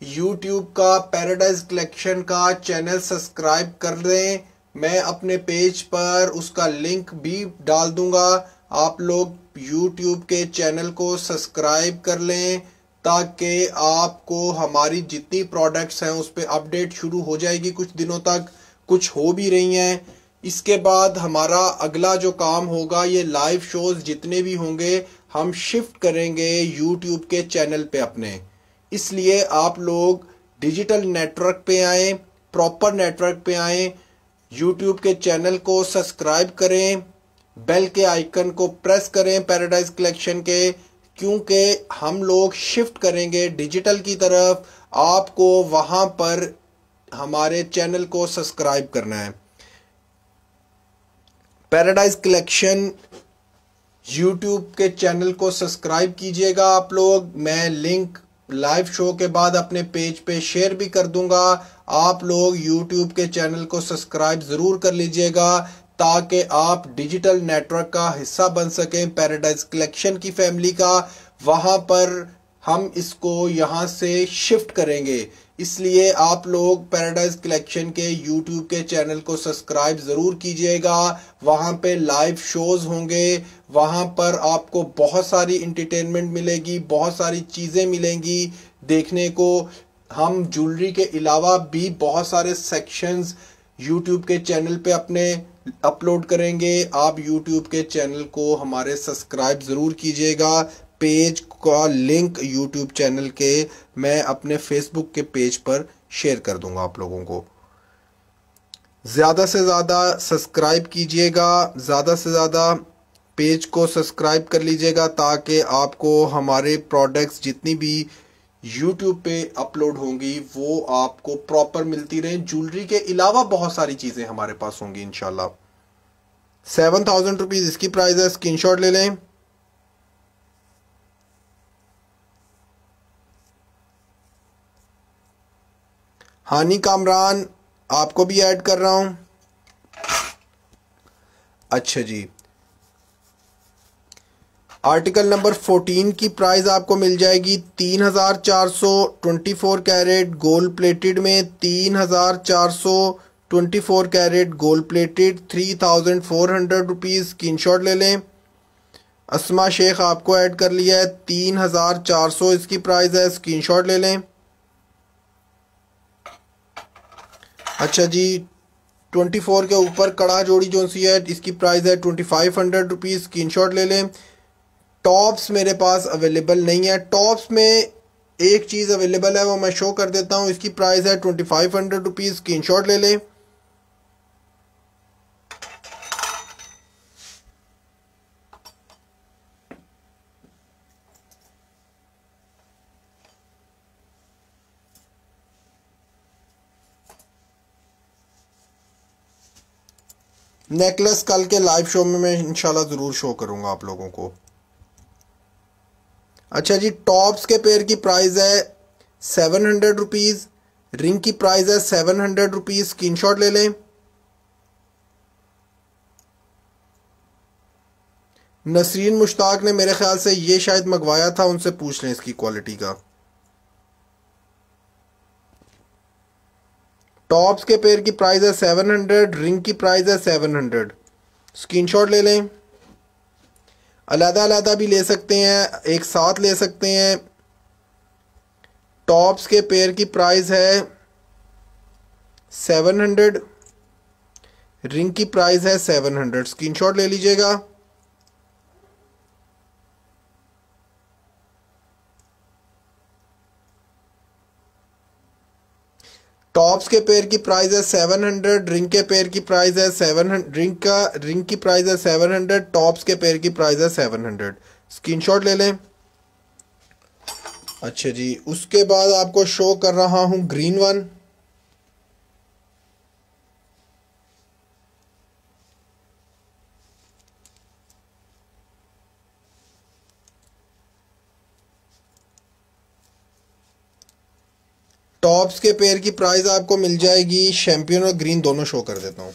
यूट्यूब का पैराडाइज कलेक्शन का चैनल सब्सक्राइब कर दें। मैं अपने पेज पर उसका लिंक भी डाल दूंगा। आप लोग यूट्यूब के चैनल को सब्सक्राइब कर लें ताकि आपको हमारी जितनी प्रोडक्ट्स हैं उस पर अपडेट शुरू हो जाएगी। कुछ दिनों तक कुछ हो भी रही हैं। इसके बाद हमारा अगला जो काम होगा, ये लाइव शोज जितने भी होंगे हम शिफ्ट करेंगे यूट्यूब के चैनल पे अपने। इसलिए आप लोग डिजिटल नेटवर्क पे आए, प्रॉपर नेटवर्क पे आए, यूट्यूब के चैनल को सब्सक्राइब करें, बेल के आइकन को प्रेस करें पैराडाइज कलेक्शन के, क्योंकि हम लोग शिफ्ट करेंगे डिजिटल की तरफ। आपको वहां पर हमारे चैनल को सब्सक्राइब करना है। पैराडाइज कलेक्शन यूट्यूब के चैनल को सब्सक्राइब कीजिएगा आप लोग। मैं लिंक लाइव शो के बाद अपने पेज पे शेयर भी कर दूंगा। आप लोग यूट्यूब के चैनल को सब्सक्राइब जरूर कर लीजिएगा ताकि आप डिजिटल नेटवर्क का हिस्सा बन सकें, पैराडाइज कलेक्शन की फैमिली का। वहां पर हम इसको यहां से शिफ्ट करेंगे। इसलिए आप लोग पैराडाइज कलेक्शन के यूट्यूब के चैनल को सब्सक्राइब जरूर कीजिएगा। वहां पे लाइव शोज होंगे, वहां पर आपको बहुत सारी इंटरटेनमेंट मिलेगी, बहुत सारी चीजें मिलेंगी देखने को। हम ज्वेलरी के अलावा भी बहुत सारे सेक्शंस यूट्यूब के चैनल पे अपने अपलोड करेंगे। आप यूट्यूब के चैनल को हमारे सब्सक्राइब जरूर कीजिएगा। पेज का लिंक यूट्यूब चैनल के मैं अपने फेसबुक के पेज पर शेयर कर दूंगा आप लोगों को। ज़्यादा से ज़्यादा सब्सक्राइब कीजिएगा, ज़्यादा से ज़्यादा पेज को सब्सक्राइब कर लीजिएगा ताकि आपको हमारे प्रोडक्ट्स जितनी भी यूट्यूब पे अपलोड होंगी वो आपको प्रॉपर मिलती रहे। ज्वेलरी के अलावा बहुत सारी चीज़ें हमारे पास होंगी इंशाल्लाह। 7000 रुपीज़ इसकी प्राइस है। स्क्रीनशॉट ले लें। हानी कामरान आपको भी ऐड कर रहा हूं। अच्छा जी, आर्टिकल नंबर 14 की प्राइस आपको मिल जाएगी 3,424 कैरेट गोल्ड प्लेटेड में, 3,424 carat gold plated, 3,400 rupees. Screenshot ले लें। अस्मा शेख आपको ऐड कर लिया है, 3,400 इसकी प्राइस है, स्क्रीनशॉट ले लें। अच्छा जी, 24 के ऊपर कड़ा जोड़ी जो सी है इसकी प्राइस है 2,500 रुपीज़। स्क्रीनशॉट ले लें। टॉप्स मेरे पास अवेलेबल नहीं है। टॉप्स में एक चीज़ अवेलेबल है, वो मैं शो कर देता हूँ। इसकी प्राइस है 2,500 रुपीज़। स्क्रीनशॉट ले लें। नेकलेस कल के लाइव शो में मैं इंशाल्लाह ज़रूर शो करूँगा आप लोगों को। अच्छा जी, टॉप्स के पेयर की प्राइस है 700 रुपीज़। रिंग की प्राइस है 700 रुपीज़। स्क्रीनशॉट ले लें। नसरीन मुश्ताक ने मेरे ख्याल से ये शायद मंगवाया था, उनसे पूछ लें इसकी क्वालिटी का। टॉप्स के पेयर की प्राइस है 700, रिंग की प्राइस है 700। स्क्रीनशॉट ले लें। अलग अलग भी ले सकते हैं, एक साथ ले सकते हैं। टॉप्स के पेयर की प्राइस है 700, रिंग की प्राइस है 700। स्क्रीनशॉट ले लीजिएगा। टॉप्स के पेयर की प्राइस है 700, रिंग के पेयर की प्राइस है 700। रिंग की प्राइस है 700, टॉप्स के पेयर की प्राइस है 700। स्क्रीनशॉट ले लें। अच्छा जी, उसके बाद आपको शो कर रहा हूं ग्रीन वन। टॉप्स के पेयर की प्राइस आपको मिल जाएगी, शैम्पियन और ग्रीन दोनों शो कर देता हूं।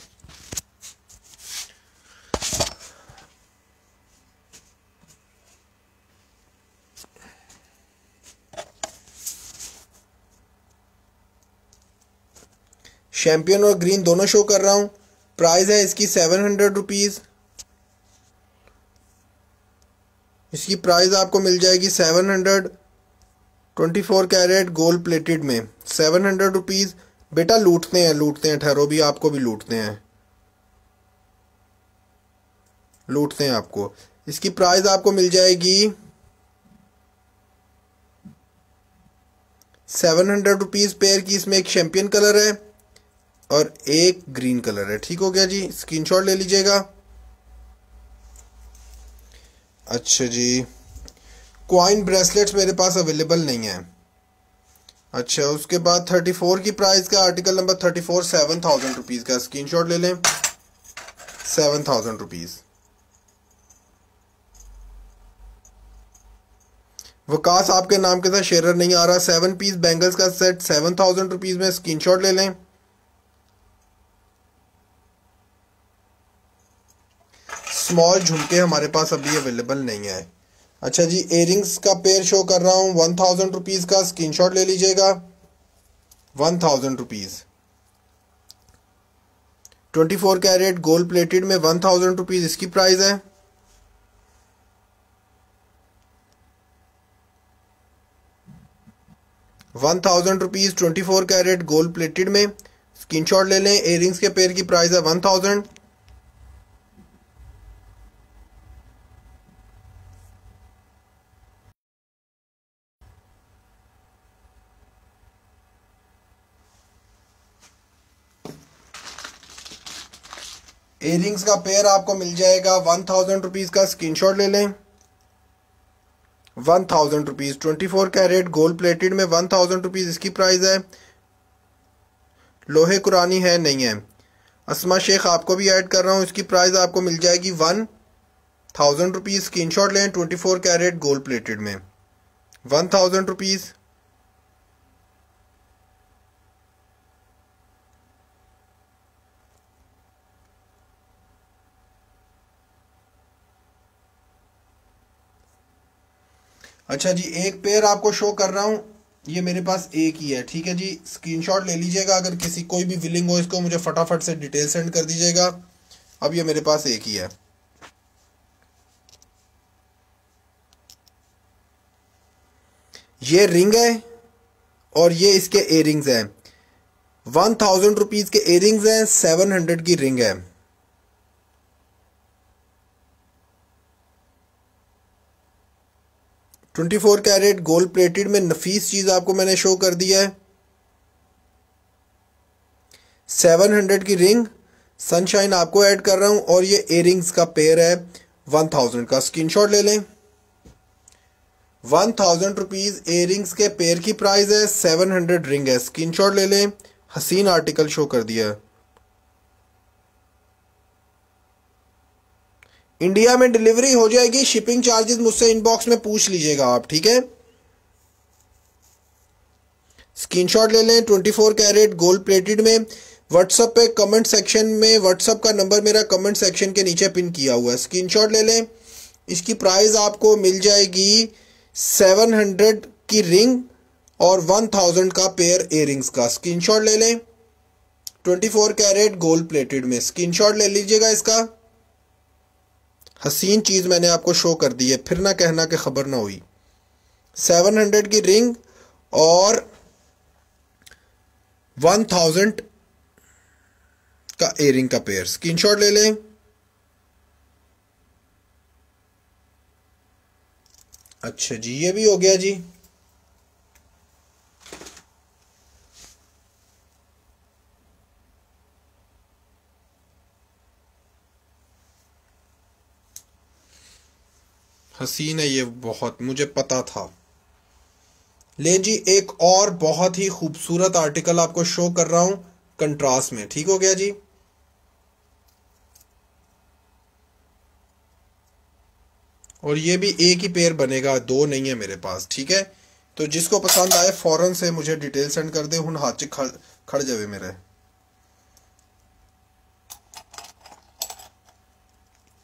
शैम्पियन और ग्रीन दोनों शो कर रहा हूं। प्राइस है इसकी 700 रुपीज़। इसकी प्राइस आपको मिल जाएगी 700। 24 कैरेट गोल्ड प्लेटेड में 700 रुपीज़। बेटा लूटते हैं ठहरो भी, आपको भी लूटते हैं आपको। इसकी प्राइस आपको मिल जाएगी 700 रुपीज़ पेयर की। इसमें एक चैंपियन कलर है और एक ग्रीन कलर है। ठीक हो गया जी, स्क्रीनशॉट ले लीजिएगा। अच्छा जी, क्वाइन ब्रेसलेट्स मेरे पास अवेलेबल नहीं है। अच्छा, उसके बाद 34 की प्राइस का आर्टिकल नंबर 34 7,000 रुपीज़ का। स्क्रीनशॉट ले लें। 7,000 रुपीज़। वकास आपके नाम के साथ शेयर नहीं आ रहा। 7 पीस बैंगल्स का सेट 7,000 रुपीज़ में। स्क्रीनशॉट ले लें। स्मॉल झुमके हमारे पास अभी अवेलेबल नहीं है। अच्छा जी, इयरिंग्स का पेयर शो कर रहा हूँ 1,000 रुपीज़ का। स्क्रीनशॉट ले लीजिएगा। 1,000 रुपीज़। 24 कैरेट गोल्ड प्लेटेड में 1,000 रुपीज़ इसकी प्राइस है। ₹1,000 24 कैरेट गोल्ड प्लेटेड में। स्क्रीनशॉट ले लें। इयरिंग्स के पेयर की प्राइस है 1,000। इयरिंग्स का पेयर आपको मिल जाएगा 1,000 रुपीज़ का। स्क्रीनशॉट ले लें। 1,000 रुपीज़ 24 कैरेट गोल्ड प्लेटेड में 1,000 रुपीज़ इसकी प्राइस है। लोहे कुरानी है नहीं है। अस्मा शेख आपको भी ऐड कर रहा हूँ। इसकी प्राइस आपको मिल जाएगी 1,000 रुपीज़। स्क्रीनशॉट लें। 24 कैरेट गोल्ड प्लेटेड में 1,000 रुपीज़। अच्छा जी, एक पेयर आपको शो कर रहा हूं, ये मेरे पास एक ही है, ठीक है जी। स्क्रीनशॉट ले लीजिएगा, अगर किसी कोई भी विलिंग हो इसको मुझे फटाफट से डिटेल सेंड कर दीजिएगा। अब ये मेरे पास एक ही है। ये रिंग है और ये इसके एयरिंग्स हैं। 1000 रुपीज के एयरिंग्स हैं, 700 की रिंग है। ट्वेंटी 24 कैरेट गोल्ड प्लेटेड में नफीस चीज आपको मैंने शो कर दिया है। 700 की रिंग, सनशाइन आपको ऐड कर रहा हूं, और ये एयरिंग्स का पेयर है 1000 का। स्क्रीनशॉट ले लें। 1000 रुपीज एयरिंग्स के पेयर की प्राइस है, 700 रिंग है। स्क्रीनशॉट ले लें। हसीन आर्टिकल शो कर दिया है। इंडिया में डिलीवरी हो जाएगी, शिपिंग चार्जेस मुझसे इनबॉक्स में पूछ लीजिएगा आप, ठीक है। स्क्रीनशॉट ले लें। 24 कैरेट गोल्ड प्लेटेड में व्हाट्सएप पे कमेंट सेक्शन में, व्हाट्सएप का नंबर मेरा कमेंट सेक्शन के नीचे पिन किया हुआ है। स्क्रीनशॉट ले लें। इसकी प्राइस आपको मिल जाएगी 700 की रिंग और 1000 का पेयर एयरिंग्स का। स्क्रीनशॉट ले लें। 24 कैरेट गोल्ड प्लेटेड में स्क्रीनशॉट ले लीजिएगा इसका। हसीन चीज मैंने आपको शो कर दी है, फिर ना कहना कि खबर ना हुई। 700 की रिंग और 1000 का एयरिंग का पेयर। स्क्रीनशॉट ले लें। अच्छा जी, ये भी हो गया जी। हसीन है ये, बहुत मुझे पता था। ले जी, एक और बहुत ही खूबसूरत आर्टिकल आपको शो कर रहा हूं कंट्रास्ट में, ठीक हो गया जी। और ये भी एक ही पेयर बनेगा, दो नहीं है मेरे पास, ठीक है। तो जिसको पसंद आए फौरन से मुझे डिटेल सेंड कर दे, हुन हाथ खड़ जावे मेरे।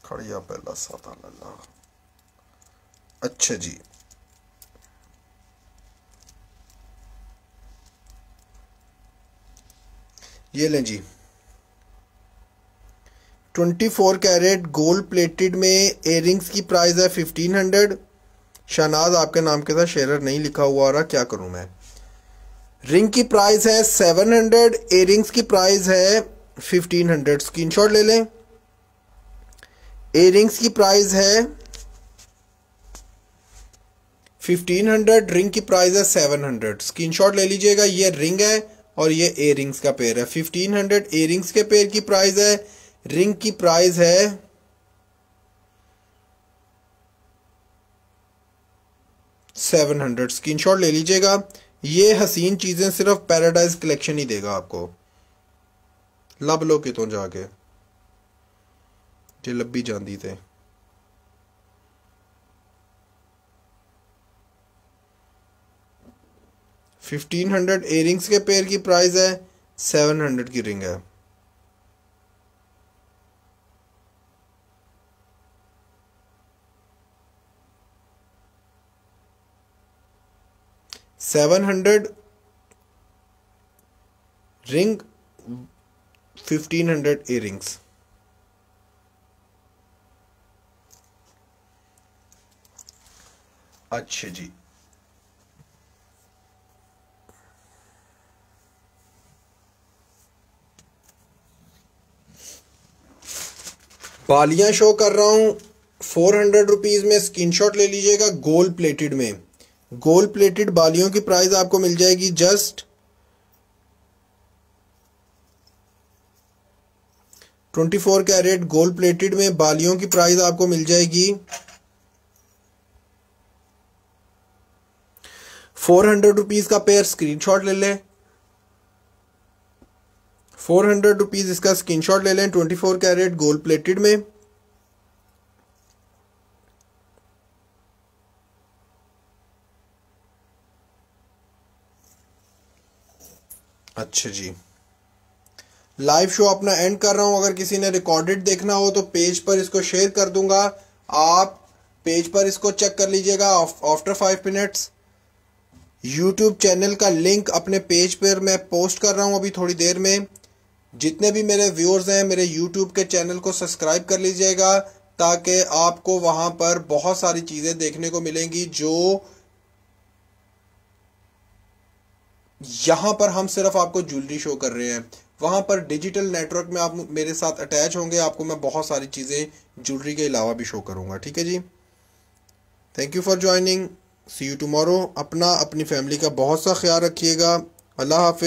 खड़िया पहला सादा लल्ला। अच्छा जी, ये लें जी। 24 कैरेट गोल्ड प्लेटेड में एयरिंग्स की प्राइस है 1500। शहनाज आपके नाम के साथ शेरर नहीं लिखा हुआ रहा, क्या करूं मैं। रिंग की प्राइस है 700, एयरिंग्स की प्राइस है 1500। स्क्रीनशॉट ले लें। एयरिंग्स की प्राइस है 1500, रिंग की प्राइस है 700। स्क्रीनशॉट ले लीजिएगा। ये रिंग है और ये एयरिंग्स का पेयर है। 1500 एयरिंग्स के पेयर की प्राइस है, रिंग की प्राइस है 700। स्क्रीनशॉट ले लीजिएगा। ये हसीन चीजें सिर्फ पैराडाइज कलेक्शन ही देगा आपको। लब लो कितों जाके, जे लब्बी जाती थे। $1500 एयरिंग्स के पेयर की प्राइस है, 700 की रिंग है। $700 रिंग, 1500 earrings। अच्छा जी, बालियां शो कर रहा हूं 400 रुपीज में। स्क्रीनशॉट ले लीजिएगा। गोल्ड प्लेटेड में, गोल्ड प्लेटेड बालियों की प्राइस आपको मिल जाएगी जस्ट 24 कैरेट गोल्ड प्लेटेड में बालियों की प्राइस आपको मिल जाएगी 400 रुपीज का पेयर। स्क्रीनशॉट ले लें। 400 रुपीज इसका स्क्रीनशॉट ले लें। 24 कैरेट गोल्ड प्लेटेड में। अच्छा जी, लाइव शो अपना एंड कर रहा हूं। अगर किसी ने रिकॉर्डेड देखना हो तो पेज पर इसको शेयर कर दूंगा। आप पेज पर इसको चेक कर लीजिएगा आफ्टर 5 मिनट्स। यूट्यूब चैनल का लिंक अपने पेज पर मैं पोस्ट कर रहा हूं अभी थोड़ी देर में। जितने भी मेरे व्यूअर्स हैं मेरे यूट्यूब के चैनल को सब्सक्राइब कर लीजिएगा, ताकि आपको वहां पर बहुत सारी चीजें देखने को मिलेंगी जो यहां पर हम सिर्फ आपको ज्वेलरी शो कर रहे हैं। वहां पर डिजिटल नेटवर्क में आप मेरे साथ अटैच होंगे, आपको मैं बहुत सारी चीजें ज्वेलरी के अलावा भी शो करूंगा। ठीक है जी, thank you for joining, see you tomorrow. अपना अपनी फैमिली का बहुत सा ख्याल रखिएगा। अल्लाह हाफिज।